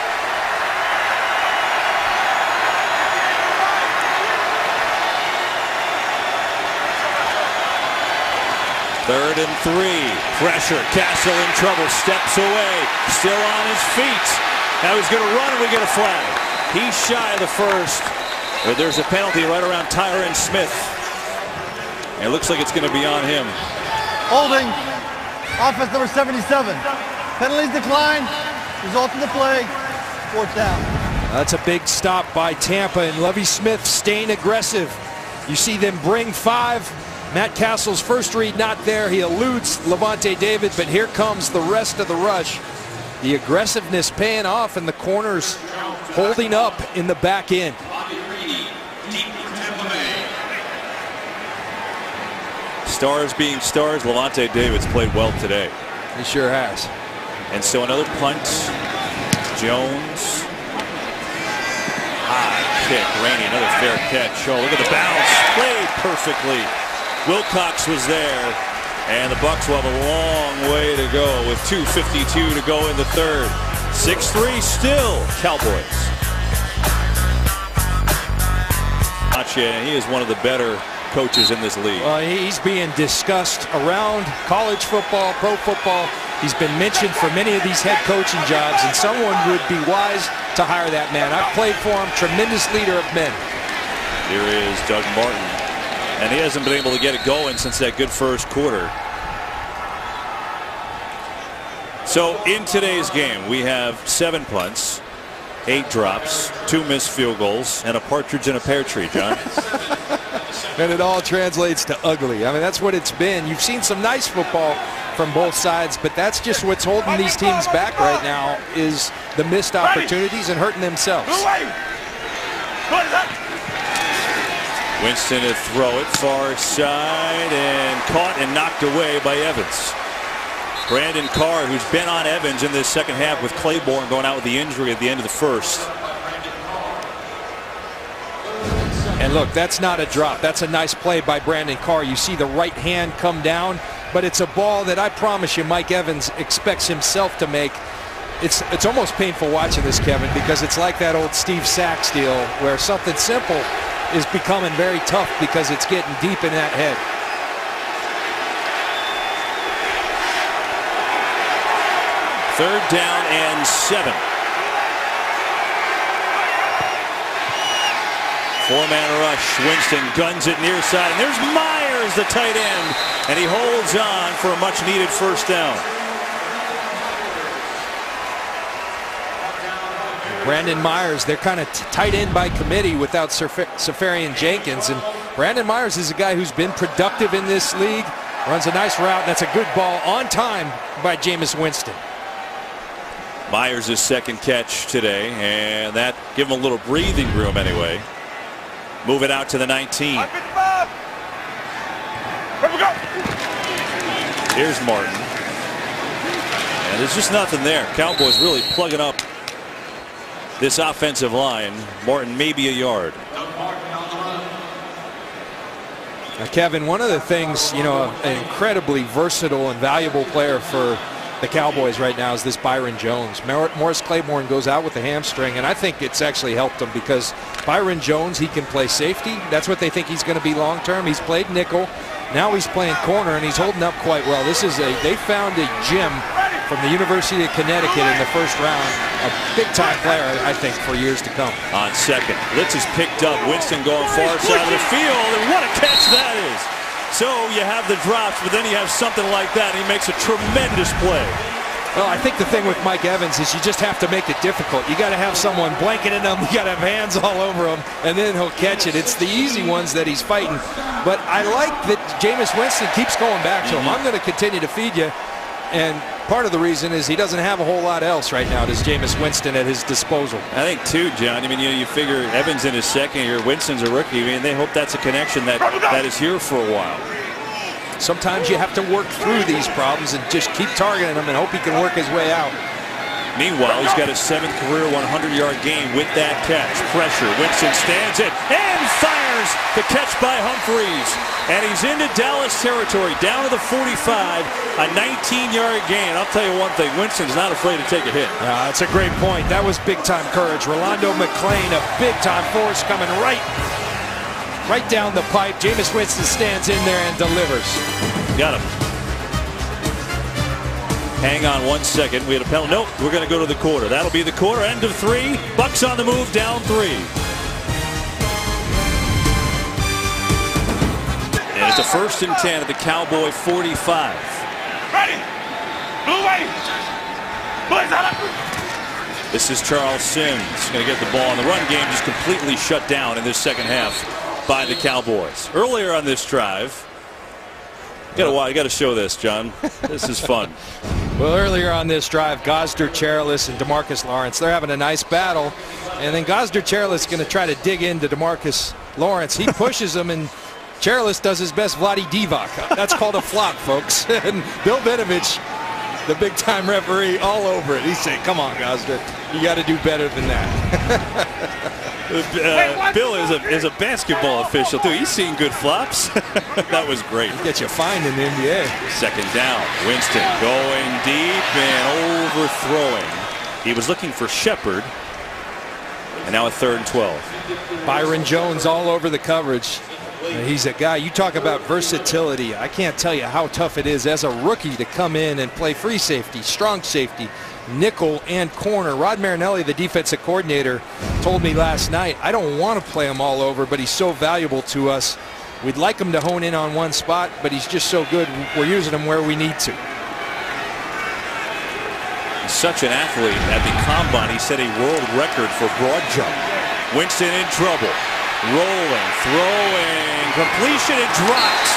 Third and 3. Pressure. Castle in trouble. Steps away. Still on his feet. Now he's going to run, and we get a flag. He's shy of the first. But there's a penalty right around Tyron Smith. And it looks like it's going to be on him. Holding. Offense number 77. Penalties declined. Result of the play. 4th down. That's a big stop by Tampa, and Lovie Smith staying aggressive. You see them bring 5. Matt Castle's first read not there. He eludes Levante David, but here comes the rest of the rush. The aggressiveness paying off, and the corners holding up in the back end. Stars being stars, Levante David's played well today. He sure has. And so another punt. Jones. High kick. Rainey, another fair catch. Oh, look at the bounce. Played perfectly. Wilcox was there. And the Bucs will have a long way to go with 2:52 to go in the 3rd. 6-3 still Cowboys. He is one of the better coaches in this league. Well, he's being discussed around college football, pro football. He's been mentioned for many of these head coaching jobs, and someone would be wise to hire that man. I've played for him, tremendous leader of men. Here is Doug Martin. And he hasn't been able to get it going since that good first quarter. So in today's game, we have 7 punts, 8 drops, 2 missed field goals, and a partridge in a pear tree, John. And it all translates to ugly. I mean, that's what it's been. You've seen some nice football from both sides, but that's just what's holding these teams back right now, is the missed opportunities and hurting themselves. Winston to throw it far side, and caught and knocked away by Evans. Brandon Carr, who's been on Evans in this second half with Claiborne going out with the injury at the end of the first. And look, that's not a drop. That's a nice play by Brandon Carr. You see the right hand come down, but it's a ball that I promise you Mike Evans expects himself to make. It's almost painful watching this, Kevin, because it's like that old Steve Sachs deal where something simple is becoming very tough because it's getting deep in that head. 3rd down and 7. 4-man rush. Winston guns it near side. And there's Myers, the tight end. And he holds on for a much-needed 1st down. Brandon Myers, they're kind of tight end by committee without Safarian Jenkins. And Brandon Myers is a guy who's been productive in this league. Runs a nice route. And that's a good ball on time by Jameis Winston. Myers' 2nd catch today. And that give him a little breathing room anyway. Move it out to the 19. Here's Martin. And there's just nothing there. Cowboys really plugging up this offensive line. Martin maybe a yard. Now, Kevin, one of the things, you know, an incredibly versatile and valuable player for the Cowboys right now is this Byron Jones. Morris Claiborne goes out with a hamstring, and I think it's actually helped him because Byron Jones, he can play safety. That's what they think he's going to be long term. He's played nickel. Now he's playing corner, and he's holding up quite well. They found a gem from the University of Connecticut in the 1st round. A big-time player, I think, for years to come. On 2nd. Blitz is picked up. Winston going far side of the field, and what a catch that is. So you have the drops, but then you have something like that, and he makes a tremendous play. Well, I think the thing with Mike Evans is you just have to make it difficult. You got to have someone blanketing him. You got to have hands all over him, and then he'll catch it. It's the easy ones that he's fighting. But I like that Jameis Winston keeps going back to him. I'm going to continue to feed you. And part of the reason is he doesn't have a whole lot else right now. Does Jameis Winston at his disposal? I think too, John. I mean, you figure Evans in his 2nd year, Winston's a rookie. I mean, they hope that's a connection that is here for a while. Sometimes you have to work through these problems and just keep targeting him and hope he can work his way out. Meanwhile, he's got his 7th career 100-yard game with that catch. Pressure. Winston stands it and fires the catch by Humphreys. And he's into Dallas territory, down to the 45, a 19-yard gain. I'll tell you one thing, Winston's not afraid to take a hit. That's a great point. That was big-time courage. Rolando McClain, a big-time force coming right down the pipe. Jameis Winston stands in there and delivers. Got him. Hang on 1 second. We had a penalty. Nope, we're going to go to the quarter. That'll be the quarter. End of 3. Bucks on the move, down 3. And it's a 1st and 10 at the Cowboy 45. Ready. Blue way. This is Charles Sims. Going to get the ball. And the run game just completely shut down in this 2nd half by the Cowboys. Earlier on this drive, you got to show this, John. This is fun. Well, earlier on this drive, Gosder Cherilus and DeMarcus Lawrence, they're having a nice battle. And then Gosder Cherilus is going to try to dig into DeMarcus Lawrence. He pushes him, and Cherilus does his best Vlade Divac. That's called a flop, folks. And Bill Vinovich, the big-time referee, all over it. He's saying, come on, Gosder, you got to do better than that. Bill is a basketball official, too. He's seen good flops. That was great. He gets you fined in the NBA. 2nd down. Winston going deep and overthrowing. He was looking for Shepard. And now a 3rd and 12. Byron Jones all over the coverage. He's a guy, you talk about versatility. I can't tell you how tough it is as a rookie to come in and play free safety, strong safety, nickel, and corner. Rod Marinelli, the defensive coordinator, told me last night, I don't want to play him all over, but he's so valuable to us. We'd like him to hone in on one spot, but he's just so good. We're using him where we need to. He's such an athlete. At the combine, he set a world record for broad jump. Winston in trouble. Rolling, throwing, completion, it drops.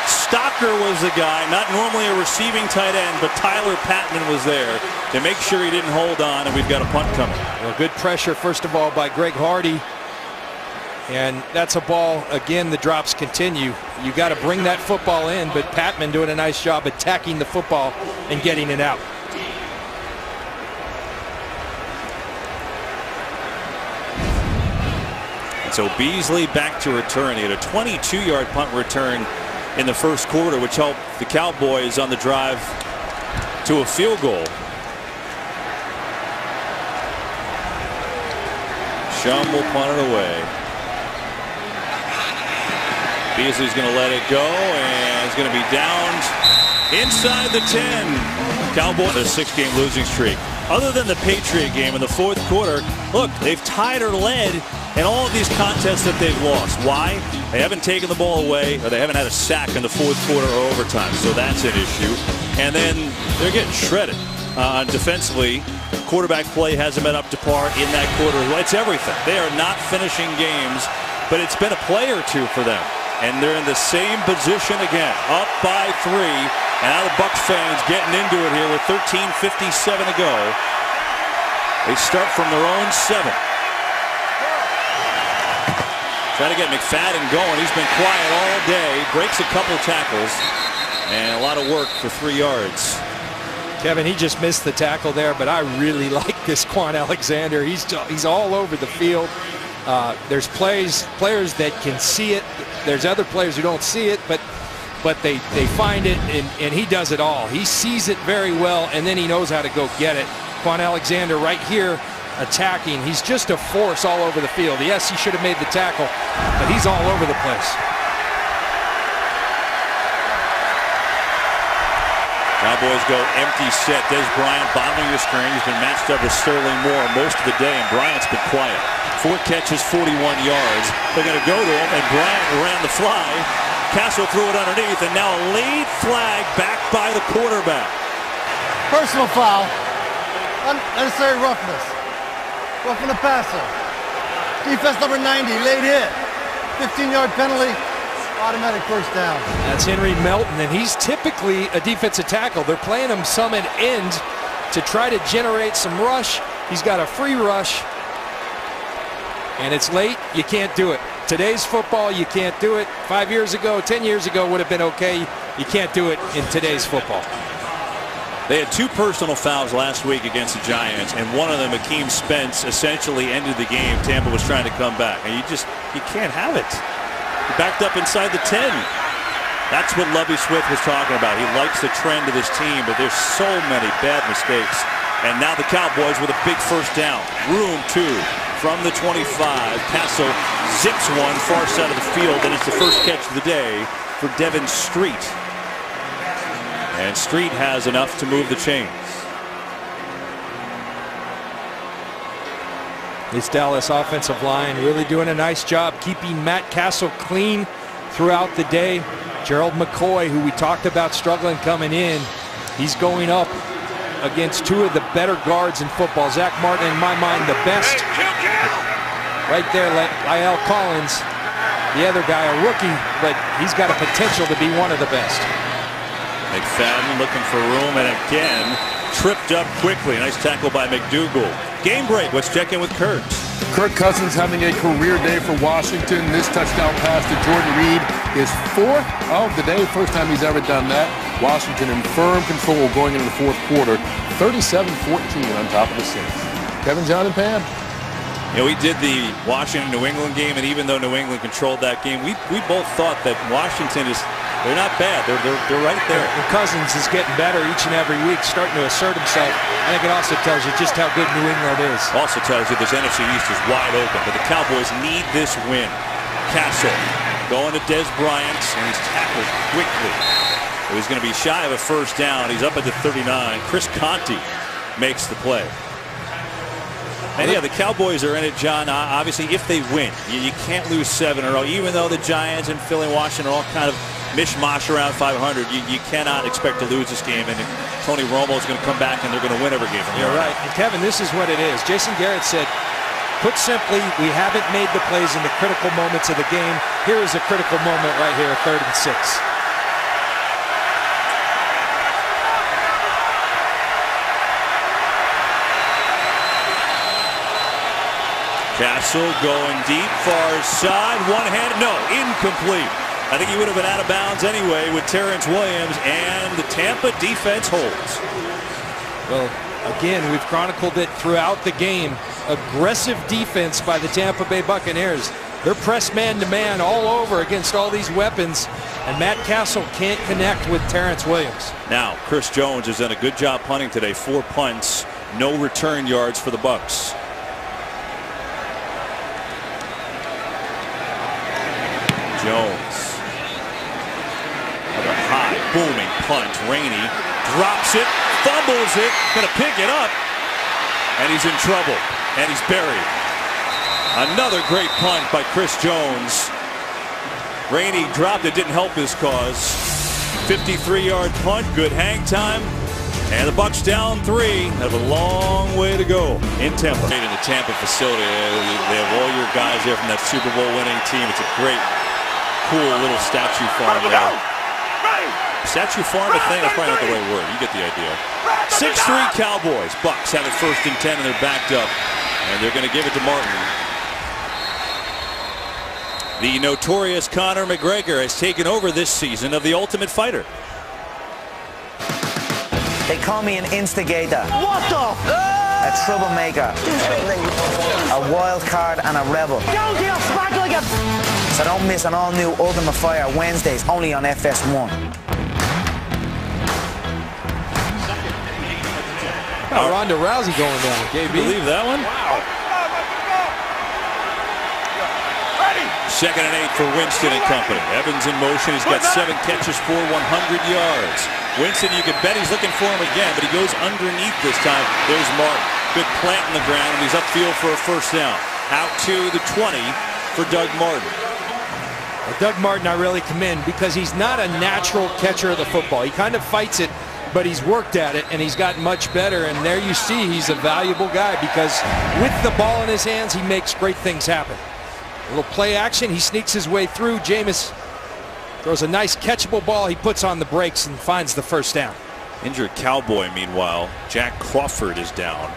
Stocker was the guy, not normally a receiving tight end, but Tyler Patman was there to make sure he didn't hold on, and we've got a punt coming. Well, good pressure, first of all, by Greg Hardy. And that's a ball, again, the drops continue. You got to bring that football in, but Patman doing a nice job attacking the football and getting it out. So Beasley back to return. He had a 22-yard punt return in the 1st quarter, which helped the Cowboys on the drive to a field goal. Shum will punt it away. Beasley's going to let it go, and it's going to be downed inside the 10. Cowboys a 6-game losing streak. Other than the Patriot game in the fourth quarter, look, they've tied or led in all of these contests that they've lost. Why? They haven't taken the ball away, or they haven't had a sack in the fourth quarter or overtime, so that's an issue. And then they're getting shredded defensively. Quarterback play hasn't been up to par in that quarter. It's everything. They are not finishing games, but it's been a play or two for them. And they're in the same position again, up by 3. And now the Bucs fans getting into it here with 13:57 to go. They start from their own 7. Trying to get McFadden going. He's been quiet all day. Breaks a couple tackles. And a lot of work for 3 yards. Kevin, he just missed the tackle there, but I really like this Quan Alexander. He's all over the field. There's players that can see it. There's other players who don't see it, but they find it, and he does it all. He sees it very well, and then he knows how to go get it. Quan Alexander right here attacking. He's just a force all over the field. Yes, he should have made the tackle, but he's all over the place. Cowboys go empty set. Des Bryant bottom of your screen. He's been matched up with Sterling Moore most of the day, and Bryant's been quiet. 4 catches, 41 yards. They're going to go to him, and Bryant ran the fly. Castle threw it underneath, and now a late flag back by the quarterback. Personal foul. Unnecessary roughness. Roughing the passer. Defense number 90, late hit. 15-yard penalty. Automatic first down. That's Henry Melton, and he's typically a defensive tackle. They're playing him some at end to try to generate some rush. He's got a free rush, and it's late. You can't do it. Today's football, you can't do it. 5 years ago, 10 years ago would have been okay. You can't do it in today's football. They had 2 personal fouls last week against the Giants, and one of them, Akeem Spence, essentially ended the game. Tampa was trying to come back, and you can't have it. He backed up inside the 10. That's what Lovie Smith was talking about. He likes the trend of this team, but there's so many bad mistakes. And now the Cowboys with a big first down. Room 2 from the 25. Castle zips one far side of the field, and it's the first catch of the day for Devin Street. And Street has enough to move the chains. This Dallas offensive line really doing a nice job keeping Matt Castle clean throughout the day. Gerald McCoy, who we talked about struggling coming in, he's going up against 2 of the better guards in football. Zach Martin, in my mind, the best. Right there, La'el Collins, the other guy, a rookie, but he's got a potential to be one of the best. McFadden looking for room, and again tripped up quickly. Nice tackle by McDougal. Game break. Let's check in with Kurt. Kirk Cousins having a career day for Washington. This touchdown pass to Jordan Reed is 4th of the day. First time he's ever done that. Washington in firm control going into the fourth quarter. 37-14 on top of the Saints. Kevin, John, and Pam. You know, we did the Washington-New England game, and even though New England controlled that game, we both thought that Washington they're not bad. They're right there. And Cousins is getting better each and every week, starting to assert himself. I think it also tells you just how good New England is. Also tells you this NFC East is wide open, but the Cowboys need this win. Castle going to Des Bryant, and he's tackled quickly. He's going to be shy of a first down. He's up at the 39. Chris Conti makes the play. And yeah, the Cowboys are in it, John. Obviously, if they win, you can't lose 7 in a row. Even though the Giants and Philly and Washington are all kind of mishmash around 500, you cannot expect to lose this game. And Tony Romo is going to come back, and they're going to win every game. You're right. And Kevin, this is what it is. Jason Garrett said, put simply, we haven't made the plays in the critical moments of the game. Here is a critical moment right here, 3rd and 6. Castle going deep, far side, one-handed, no, incomplete. I think he would have been out of bounds anyway with Terrence Williams, and the Tampa defense holds. Well, again, we've chronicled it throughout the game. Aggressive defense by the Tampa Bay Buccaneers. They're pressed man-to-man all over against all these weapons, and Matt Castle can't connect with Terrence Williams. Now, Chris Jones has done a good job punting today. 4 punts, no return yards for the Bucs. Jones. Another high booming punt. Rainey drops it, fumbles it, gonna pick it up, and he's in trouble, and he's buried. Another great punt by Chris Jones. Rainey dropped it, didn't help his cause. 53-yard punt, good hang time, and the Bucs down 3. Have a long way to go in Tampa. In the Tampa facility, they have all your guys there from that Super Bowl winning team. It's a great, cool little statue farm there. Statue farm, I think that's probably not the right word. You get the idea. 6-3 Cowboys. Bucs have it 1st and 10, and they're backed up, and they're going to give it to Martin. The notorious Conor McGregor has taken over this season of The Ultimate Fighter. They call me an instigator. What the? A troublemaker. A wild card and a rebel. So don't miss an all-new Ultimate Fighter Wednesdays only on FS1. Oh, Ronda Rousey going down. KB. Believe that one? Wow. 2nd and 8 for Winston and company. Evans in motion. He's got 7 catches for 100 yards. Winston, you can bet he's looking for him again, but he goes underneath this time. There's Martin. Good plant in the ground, and he's upfield for a 1st down. Out to the 20 for Doug Martin. Well, Doug Martin I really commend because he's not a natural catcher of the football. He kind of fights it, but he's worked at it, and he's gotten much better. And there you see he's a valuable guy because with the ball in his hands, he makes great things happen. A little play action, he sneaks his way through. Jameis throws a nice catchable ball. He puts on the brakes and finds the 1st down. Injured Cowboy, meanwhile. Jack Crawford is down.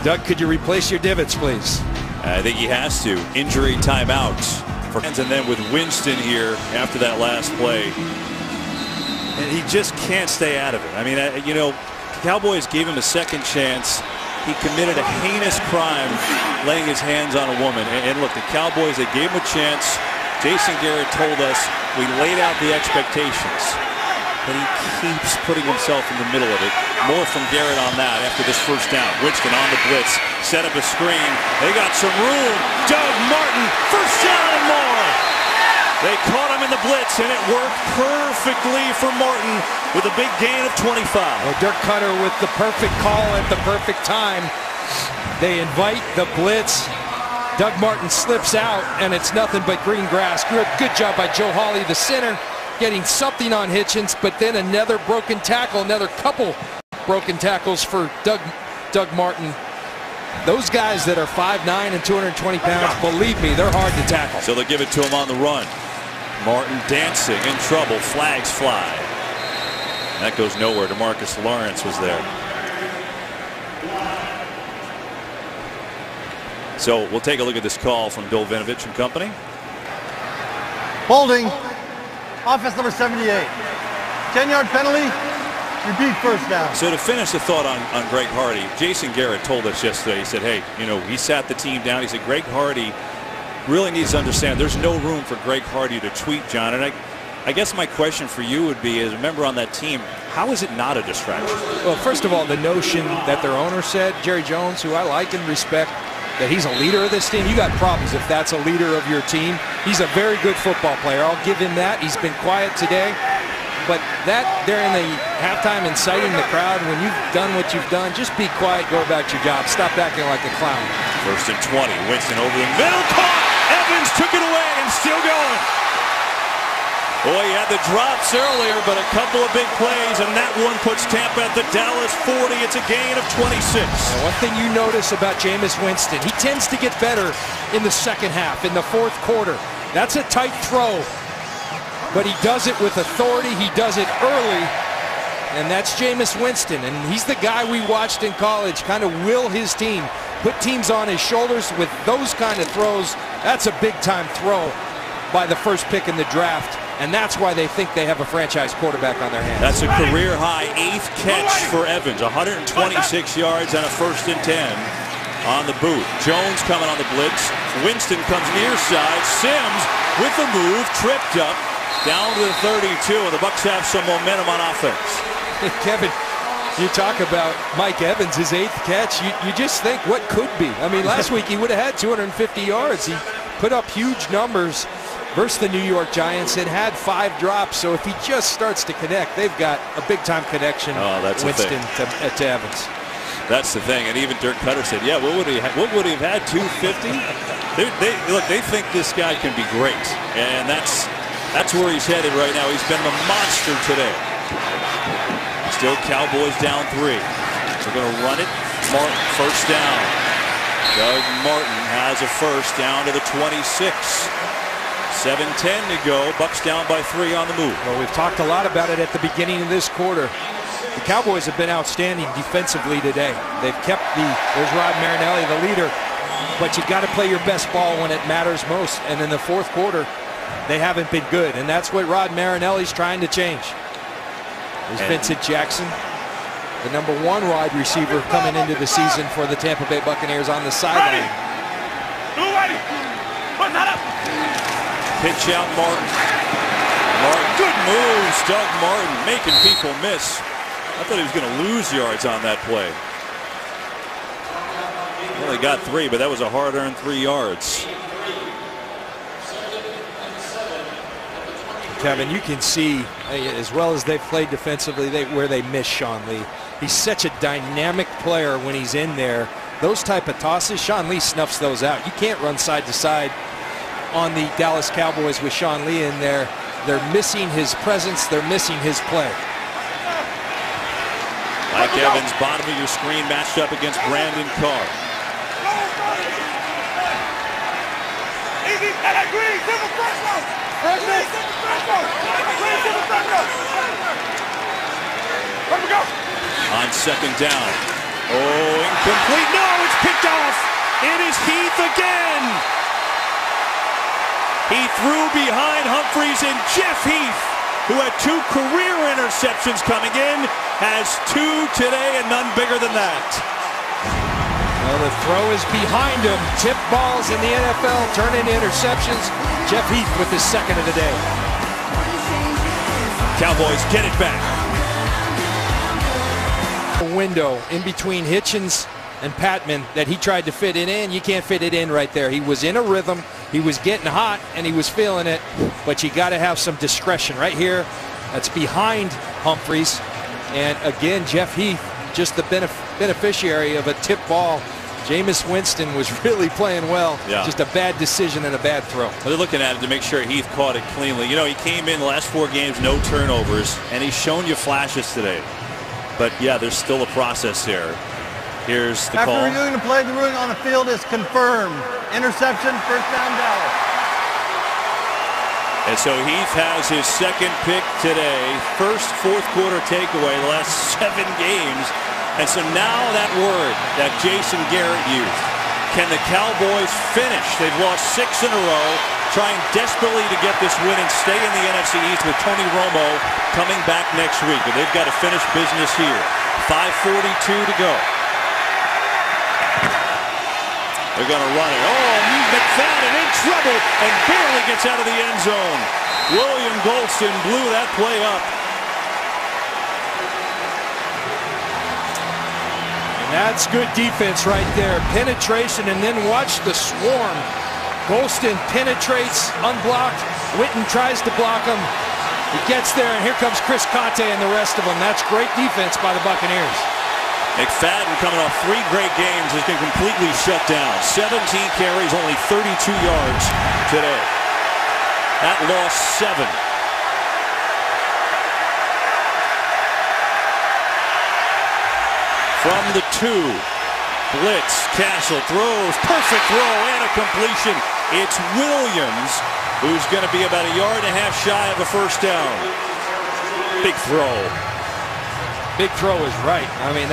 Doug, could you replace your divots, please? I think he has to. Injury timeouts. And then with Winston here after that last play. And he just can't stay out of it. I mean, you know, Cowboys gave him a 2nd chance. He committed a heinous crime laying his hands on a woman. And look, the Cowboys, they gave him a chance. Jason Garrett told us we laid out the expectations. But he keeps putting himself in the middle of it. More from Garrett on that after this 1st down. Winston on the blitz. Set up a screen. They got some room. Doug Martin, 1st down and more. They caught him in the blitz, and it worked perfectly for Martin with a big gain of 25. Well, Dirk Cutter with the perfect call at the perfect time. They invite the blitz. Doug Martin slips out, and it's nothing but green grass. Good job by Joe Hawley, the center, getting something on Hitchens, but then another broken tackle, another couple broken tackles for Doug Martin. Those guys that are 5'9" and 220 pounds, believe me, they're hard to tackle. So they'll give it to him on the run. Martin dancing, in trouble, flags fly. That goes nowhere. DeMarcus Lawrence was there. So we'll take a look at this call from Bill Vinovich and company. Holding. Offense number 78. 10-yard penalty. Repeat 1st down. So to finish the thought on Greg Hardy, Jason Garrett told us yesterday, he said, hey, you know, he sat the team down. He said, Greg Hardy really needs to understand there's no room for Greg Hardy to tweak, John. And I guess my question for you would be, as a member on that team, how is it not a distraction? Well, first of all, the notion that their owner said, Jerry Jones, who I like and respect, that he's a leader of this team. You got problems if that's a leader of your team. He's a very good football player. I'll give him that. He's been quiet today. But that during the halftime inciting the crowd, when you've done what you've done, just be quiet, go about your job. Stop acting like a clown. 1st and 20. Winston over the middle. Caught. Evans took it away and still going. Boy, he had the drops earlier, but a couple of big plays, and that one puts Tampa at the Dallas 40. It's a gain of 26. Now, one thing you notice about Jameis Winston, he tends to get better in the 2nd half, in the 4th quarter. That's a tight throw, but he does it with authority. He does it early, and that's Jameis Winston. And he's the guy we watched in college kind of will his team, put teams on his shoulders with those kind of throws. That's a big-time throw by the 1st pick in the draft. And that's why they think they have a franchise quarterback on their hands. That's a career-high 8th catch for Evans. 126 yards and a 1st and 10 on the boot. Jones coming on the blitz. Winston comes near side. Sims with the move, tripped up, down to the 32, and the Bucs have some momentum on offense. Kevin, you talk about Mike Evans, his 8th catch. You just think what could be. I mean, last week he would have had 250 yards. put up huge numbers versus the New York Giants and had 5 drops. So if he just starts to connect, they've got a big-time connection. Oh, that's Winston to Evans. That's the thing. And even Dirk Cutter said, yeah, what would he have had, 250? Look, they think this guy can be great. And that's where he's headed right now. He's been a monster today. Still Cowboys down 3. They're going to run it. Martin, first down. Doug Martin has a first down to the 26. 7:10 to go. Bucs down by 3 on the move. Well, we've talked a lot about it at the beginning of this quarter. The Cowboys have been outstanding defensively today. They've kept there's Rod Marinelli, the leader, but you got to play your best ball when it matters most. And in the fourth quarter, they haven't been good, and that's what Rod Marinelli's trying to change. There's Vincent Jackson, the #1 wide receiver coming into the season for the Tampa Bay Buccaneers on the sideline. Pitch out Martin. Good moves, Doug Martin, making people miss. I thought he was going to lose yards on that play. He only got 3, but that was a hard-earned 3 yards. Kevin, you can see, as well as they've played defensively, where they miss Sean Lee. He's such a dynamic player when he's in there. Those type of tosses, Sean Lee snuffs those out. You can't run side to side on the Dallas Cowboys with Sean Lee in there. They're missing his presence. They're missing his play. Mike Evans, bottom of your screen, matched up against Brandon Carr. On second down. Oh, incomplete. No, it's picked off. It is Heath again. He threw behind Humphries, and Jeff Heath, who had 2 career interceptions coming in, has 2 today and none bigger than that. Well, the throw is behind him. Tip balls in the NFL turn into interceptions. Jeff Heath with his 2nd of the day. Cowboys get it back. A window in between Hitchens and Patman that he tried to fit it in. You can't fit it in right there. He was in a rhythm. He was getting hot and he was feeling it, but you got to have some discretion right here. That's behind Humphries. And again, Jeff Heath, just the beneficiary of a tip ball. Jameis Winston was really playing well. Yeah. Just a bad decision and a bad throw. Well, they're looking at it to make sure Heath caught it cleanly. You know, he came in the last 4 games, no turnovers, and he's shown you flashes today. But yeah, there's still a process there. Here's the call. After reviewing the play, the ruling on the field is confirmed. Interception, first down Dallas. And so Heath has his 2nd pick today. First fourth quarter takeaway the last 7 games. And so now that word that Jason Garrett used. Can the Cowboys finish? They've lost 6 in a row, trying desperately to get this win and stay in the NFC East with Tony Romo coming back next week. But they've got to finish business here. 5:42 to go. They're going to run it. Oh, McFadden in trouble and barely gets out of the end zone. William Golston blew that play up. And that's good defense right there. Penetration, and then watch the swarm. Golston penetrates, unblocked. Witten tries to block him. He gets there, and here comes Chris Conte and the rest of them. That's great defense by the Buccaneers. McFadden, coming off 3 great games, has been completely shut down. 17 carries, only 32 yards today. That lost 7. From the 2, blitz, Castle throws, perfect throw and a completion. It's Williams, who's going to be about 1.5 yards shy of a first down. Big throw. Big throw is right. I mean,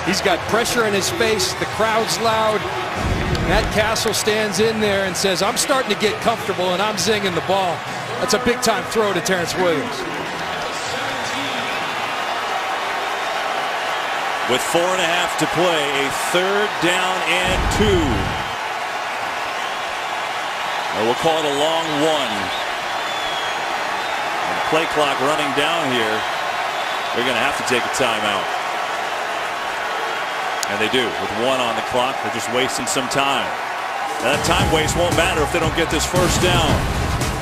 he's got pressure in his face. The crowd's loud. Matt Castle stands in there and says, I'm starting to get comfortable and I'm zinging the ball. That's a big time throw to Terrence Williams. With 4.5 to play, a 3rd down and 2. And we'll call it a long 1. And the play clock running down here. They're going to have to take a timeout. And they do. With 1 on the clock, they're just wasting some time. That time waste won't matter if they don't get this first down.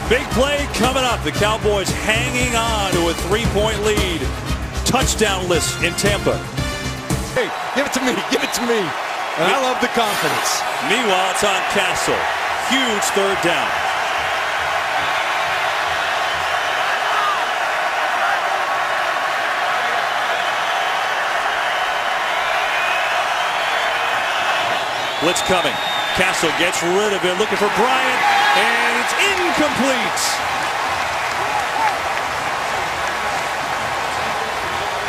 Big play coming up. The Cowboys hanging on to a 3-point lead. Touchdown list in Tampa. Hey, give it to me. Give it to me. And I love the confidence. Meanwhile, it's on Castle. Huge third down. Blitz coming. Castle gets rid of it, looking for Bryant, and it's incomplete.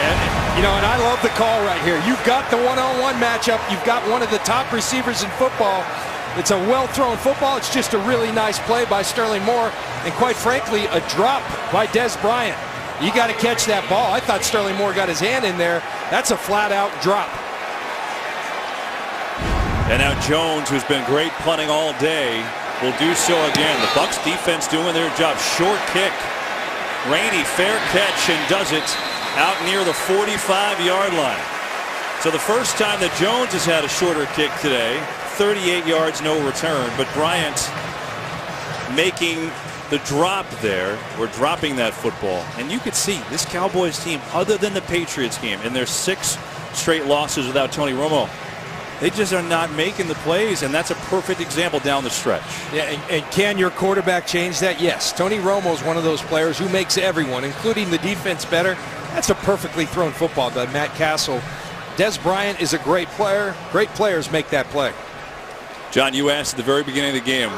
And I love the call right here. You've got the one-on-one matchup. You've got one of the top receivers in football. It's a well-thrown football. It's just a really nice play by Sterling Moore, and quite frankly, a drop by Des Bryant. You got to catch that ball. I thought Sterling Moore got his hand in there. That's a flat-out drop. And now Jones, who's been great punting all day, will do so again. The Bucs defense doing their job. Short kick. Rainey, fair catch, and does it out near the 45-yard line. So the first time that Jones has had a shorter kick today, 38 yards, no return. But Bryant making the drop there. We're dropping that football. And you could see this Cowboys team, other than the Patriots game, in their 6 straight losses without Tony Romo, they just are not making the plays, and that's a perfect example down the stretch. Yeah, and can your quarterback change that? Yes. Tony Romo is one of those players who makes everyone, including the defense, better. That's a perfectly thrown football by Matt Castle. Des Bryant is a great player. Great players make that play. John, you asked at the very beginning of the game,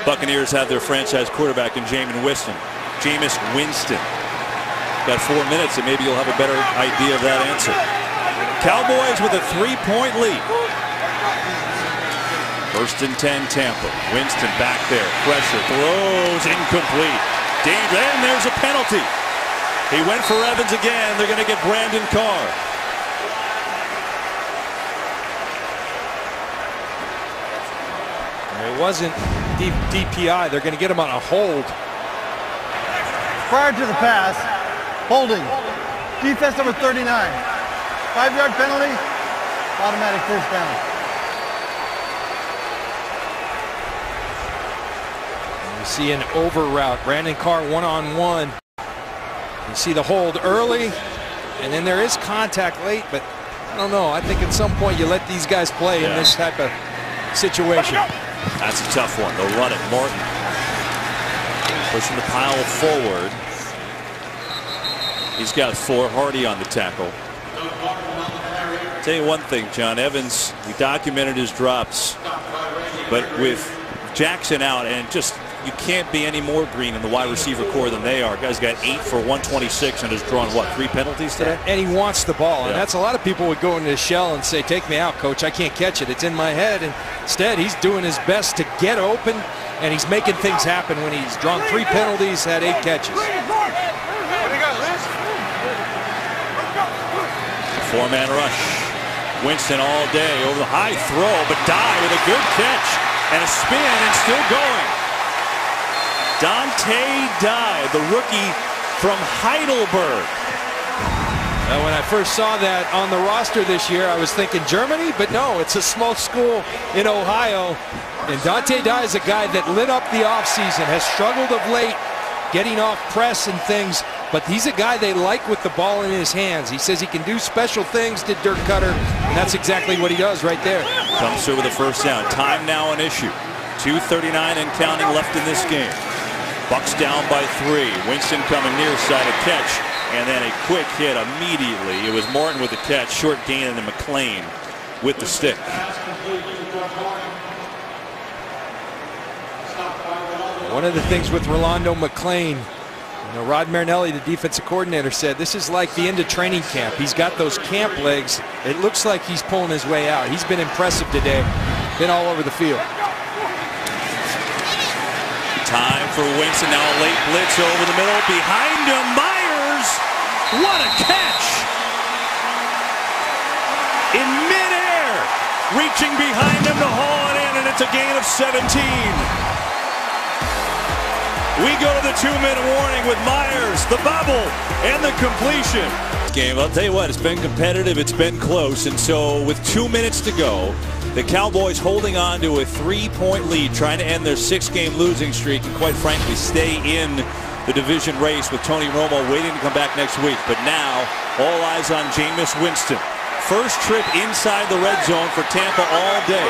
Buccaneers have their franchise quarterback in Jameis Winston. Got 4 minutes, and maybe you'll have a better idea of that answer. Cowboys with a 3-point lead. First and 10, Tampa. Winston back there. Pressure. Throws incomplete. Danger. And there's a penalty. He went for Evans again. They're going to get Brandon Carr. It wasn't DPI. They're going to get him on a hold. Prior to the pass, holding. Defense number 39. 5-yard penalty. Automatic first down. You see an over route. Brandon Carr one-on-one. You see the hold early, and then there is contact late, but I don't know. I think at some point you let these guys play in this type of situation. That's a tough one. They'll run it. Morton pushing the pile forward. He's got 4. Hardy on the tackle. I'll tell you one thing, John. Evans, he documented his drops, but with Jackson out, and just you can't be any more green in the wide receiver core than they are. Guy's got 8 for 126 and has drawn, what, 3 penalties today? And he wants the ball. And that's a lot of people would go into his shell and say, take me out, coach. I can't catch it. It's in my head. And instead, he's doing his best to get open, and he's making things happen when he's drawn 3 penalties, had 8 catches. 4-man rush. Winston all day over the high throw, but Dye with a good catch and a spin and still going. Dante Dye, the rookie from Heidelberg. Now, when I first saw that on the roster this year, I was thinking Germany, but no, it's a small school in Ohio. And Dante Dye is a guy that lit up the offseason, has struggled of late getting off press and things, but he's a guy they like with the ball in his hands. He says he can do special things, did Dirk Cutter, and that's exactly what he does right there. Comes through with a first down. Time now an issue. 2:39 and counting left in this game. Bucs down by 3. Winston coming near side, a catch, and then a quick hit immediately. It was Morton with the catch, short gain, and then McLean with the stick. One of the things with Rolando McLean, Rod Marinelli, the defensive coordinator, said this is like the end of training camp. He's got those camp legs. It looks like he's pulling his way out. He's been impressive today. Been all over the field. Time for Winston. Now a late blitz over the middle. Behind him, Myers. What a catch! In midair, reaching behind him to haul it in, and it's a gain of 17. We go to the 2-minute warning with Myers, the bubble, and the completion. Game, I'll tell you what, it's been competitive, it's been close, and so with 2 minutes to go, The Cowboys holding on to a 3-point lead, trying to end their 6-game losing streak and quite frankly stay in the division race with Tony Romo waiting to come back next week. But now all eyes on Jameis Winston. First trip inside the red zone for Tampa all day.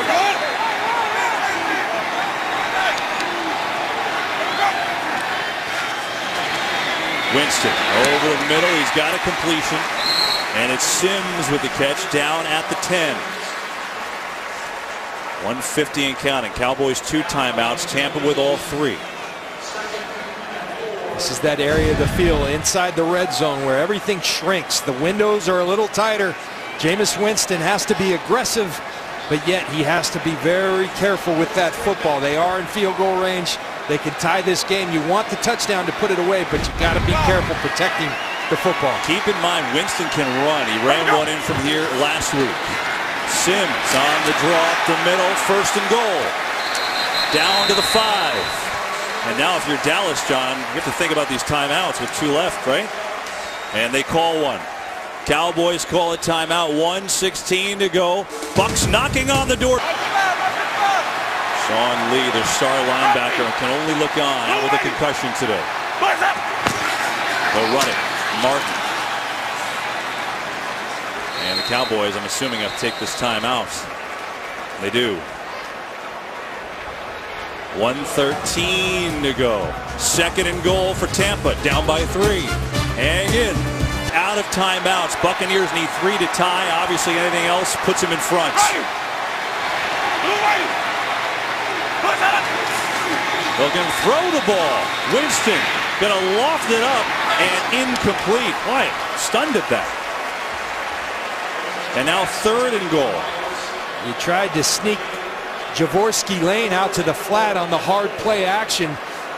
Winston over the middle. He's got a completion. And it's Sims with the catch down at the 10. 150 and counting. Cowboys 2 timeouts. Tampa with all 3. This is that area of the field inside the red zone where everything shrinks. The windows are a little tighter. Jameis Winston has to be aggressive, but yet he has to be very careful with that football. They are in field goal range. They can tie this game. You want the touchdown to put it away, but you got to be careful protecting the football. Keep in mind, Winston can run. He ran one in from here last week. Sims on the draw up the middle, 1st and goal. Down to the 5. And now if you're Dallas, John, you have to think about these timeouts with 2 left, right? And they call one. Cowboys call a timeout, 1:16 to go. Bucks knocking on the door. Sean Lee, their star linebacker, can only look on, out with a concussion today. They'll run it. Martin. And the Cowboys, I'm assuming, have to take this time out. They do. 1:13 to go. 2nd and goal for Tampa, down by 3. Hang in. Out of timeouts. Buccaneers need 3 to tie. Obviously, anything else puts them in front. They're going to throw the ball. Winston going to loft it up and incomplete. Boy, stunned at that. And now 3rd and goal. He tried to sneak Jaworski Lane out to the flat on the hard play action,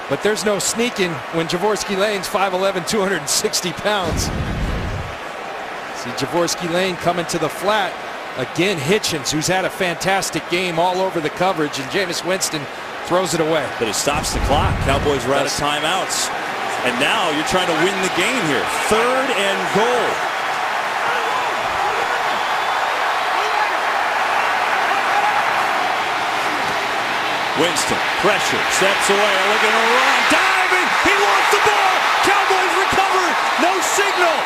but there's no sneaking when Jaworski Lane's 5'11", 260 pounds. See Jaworski Lane coming to the flat. Again, Hitchens, who's had a fantastic game all over the coverage, and Jameis Winston throws it away. But it stops the clock. Cowboys are out of timeouts. And now you're trying to win the game here. 3rd and goal. Winston, pressure, steps away, looking to run, diving, he wants the ball, Cowboys recover, no signal.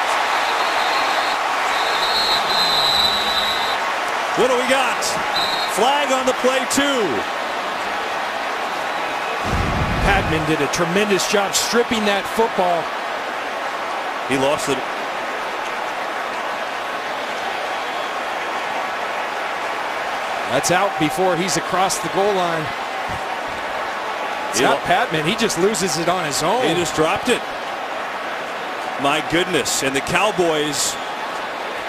What do we got? Flag on the play, 2. Padman did a tremendous job stripping that football. He lost it. That's out before he's across the goal line. It's not Padman. He just loses it on his own. He just dropped it. My goodness. And the Cowboys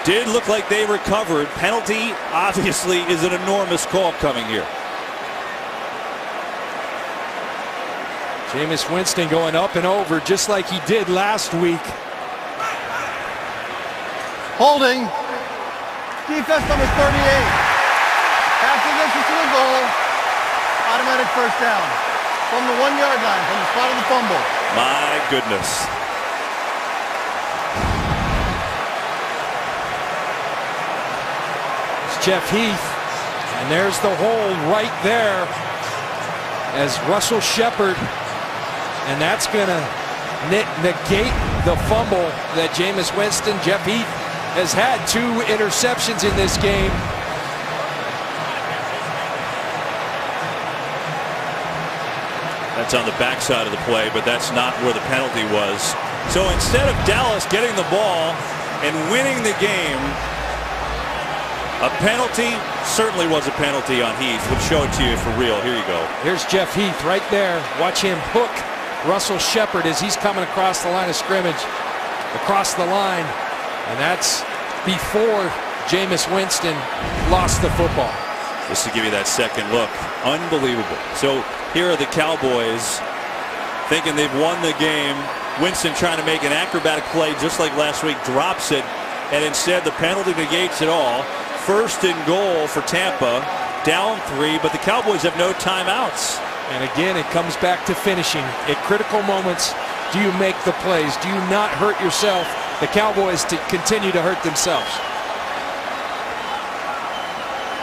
did look like they recovered. Penalty, obviously, is an enormous call coming here. Jameis Winston going up and over just like he did last week. Holding. Defense number 38. Passing distance to the goal. Automatic 1st down. From the 1-yard line, from the spot of the fumble. My goodness. It's Jeff Heath. And there's the hold right there as Russell Shepard. And that's going to negate the fumble that Jameis Winston, Jeff Heath, has had 2 interceptions in this game. That's on the backside of the play, but that's not where the penalty was. So instead of Dallas getting the ball and winning the game, a penalty certainly was a penalty on Heath. We'll show it to you for real. Here you go. Here's Jeff Heath right there. Watch him hook Russell Shepard as he's coming across the line of scrimmage. Across the line. And that's before Jameis Winston lost the football. Just to give you that second look. Unbelievable. So here are the Cowboys thinking they've won the game. Winston trying to make an acrobatic play just like last week, drops it, and instead the penalty negates it all. 1st and goal for Tampa, down 3, but the Cowboys have no timeouts. And again, it comes back to finishing. At critical moments, do you make the plays? Do you not hurt yourself? The Cowboys to continue to hurt themselves.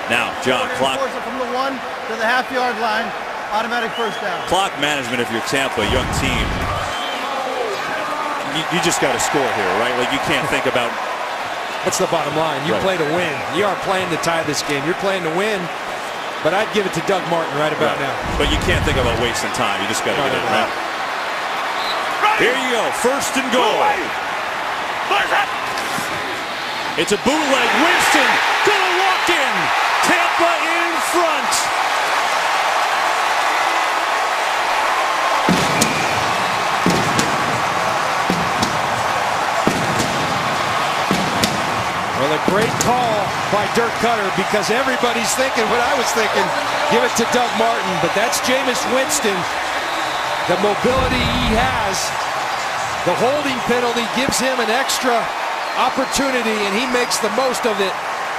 Now, John, clock. Force it from the 1 to the half-yard line, automatic first down. Clock management if you're Tampa, young team. You just got to score here, right? Like, you can't think about. That's the bottom line. You play to win. You aren't playing to tie this game. You're playing to win. But I'd give it to Doug Martin right about now. But you can't think about wasting time. You just got to get it right. Here you go, first and goal. It's a bootleg. Winston gonna walk in. Tampa in front. Well, a great call by Dirk Cutter because everybody's thinking what I was thinking. Give it to Doug Martin, but that's Jameis Winston. The mobility he has, the holding penalty gives him an extra opportunity, and he makes the most of it.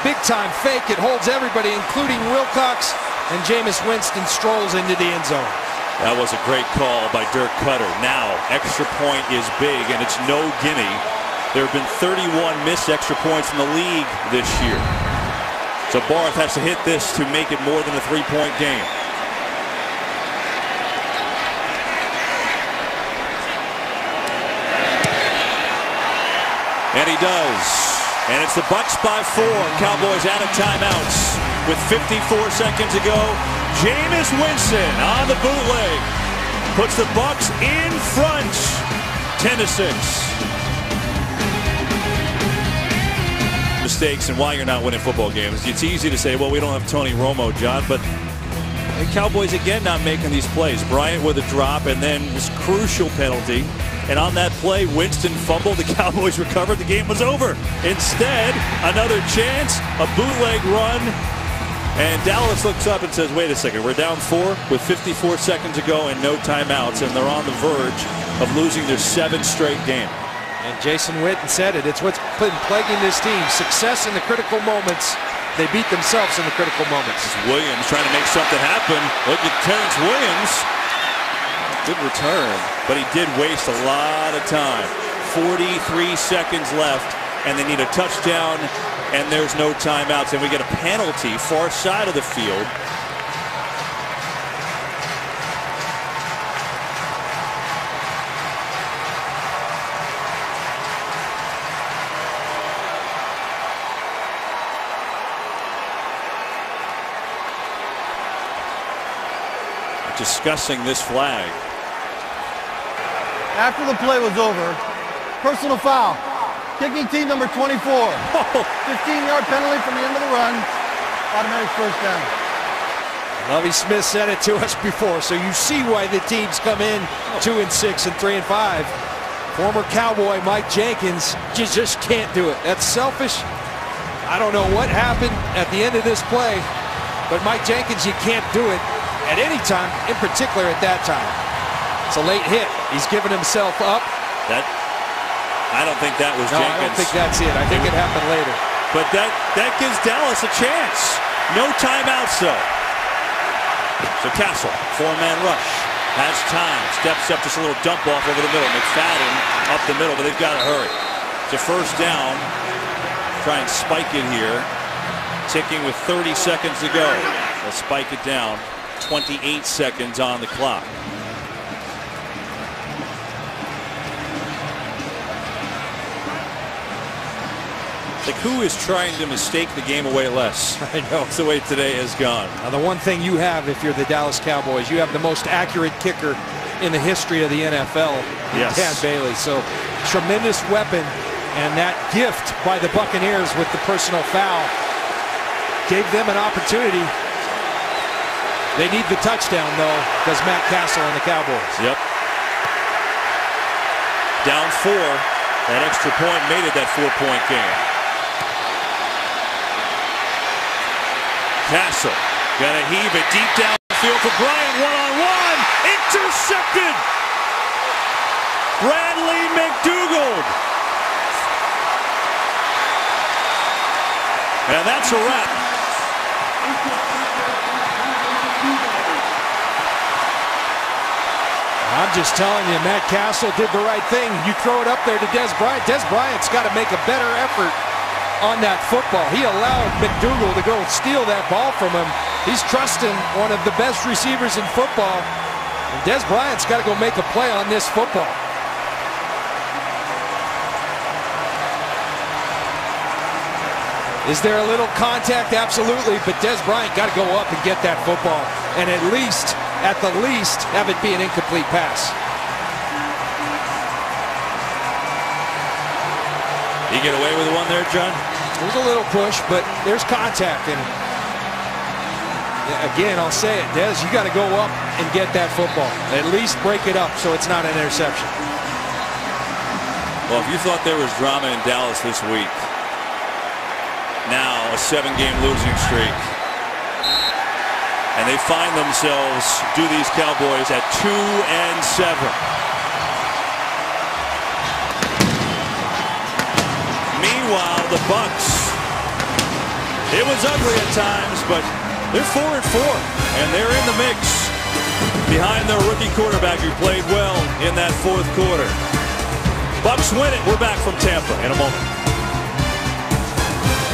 Big time fake. It holds everybody, including Wilcox, and Jameis Winston strolls into the end zone. That was a great call by Dirk Cutter. Now, extra point is big, and it's no gimme. There have been 31 missed extra points in the league this year. So Barth has to hit this to make it more than a 3-point game. And he does. And it's the Bucs by 4. Cowboys out of timeouts with 54 seconds to go. Jameis Winston on the bootleg puts the Bucs in front, 10-6. Mistakes and why you're not winning football games. It's easy to say, well, we don't have Tony Romo, John, but the Cowboys again not making these plays. Bryant with a drop and then this crucial penalty. And on that play, Winston fumbled. The Cowboys recovered. The game was over. Instead, another chance, a bootleg run. And Dallas looks up and says, wait a second, we're down 4 with 54 seconds to go and no timeouts. And they're on the verge of losing their 7th straight game. And Jason Witten said it. It's what's been plaguing this team. Success in the critical moments. They beat themselves in the critical moments. Williams trying to make something happen. Look at Terrence Williams. Good return, but he did waste a lot of time. 43 seconds left, and they need a touchdown, and there's no timeouts. And we get a penalty far side of the field. Discussing this flag. After the play was over, personal foul. Kicking team number 24. 15-yard penalty from the end of the run. Automatic first down. Lovie Smith said it to us before, so you see why the teams come in 2-6 and 3-5. Former Cowboy Mike Jenkins just can't do it. That's selfish. I don't know what happened at the end of this play, but Mike Jenkins, you can't do it at any time, in particular at that time. It's a late hit. He's given himself up. I don't think that was no, Jenkins. I don't think that's it. I think it happened later. But that gives Dallas a chance. No timeouts, though. So Castle, 4-man rush. Has time. Steps up, just a little dump off over the middle. McFadden up the middle, but they've got to hurry. It's a first down. Try and spike it here. Ticking with 30 seconds to go. They'll spike it down. 28 seconds on the clock. Like, who is trying to mistake the game away less? I know. That's the way today has gone. Now, the one thing you have, if you're the Dallas Cowboys, you have the most accurate kicker in the history of the NFL, yes. Dan Bailey. So, tremendous weapon, and that gift by the Buccaneers with the personal foul gave them an opportunity. They need the touchdown, though, does Matt Castle and the Cowboys. Yep. Down 4. That extra point made it that 4-point game. Castle got to heave it deep down the field for Bryant. One-on-one. Intercepted. Bradley McDougald. And that's a wrap. I'm just telling you, Matt Castle did the right thing. You throw it up there to Des Bryant. Des Bryant's got to make a better effort on that football. He allowed McDougal to go steal that ball from him. He's trusting one of the best receivers in football. And Des Bryant's got to go make a play on this football. Is there a little contact? Absolutely, but Des Bryant got to go up and get that football, and at the least, have it be an incomplete pass. You get away with one there, John? There's a little push, but there's contact, and again, I'll say it, Des, you got to go up and get that football. At least break it up so it's not an interception. Well, if you thought there was drama in Dallas this week, now a 7-game losing streak. And they find themselves, do these Cowboys, at 2-7. Meanwhile, the Bucs, it was ugly at times, but they're 4-4, and they're in the mix behind their rookie quarterback who played well in that fourth quarter. Bucs win it. We're back from Tampa in a moment.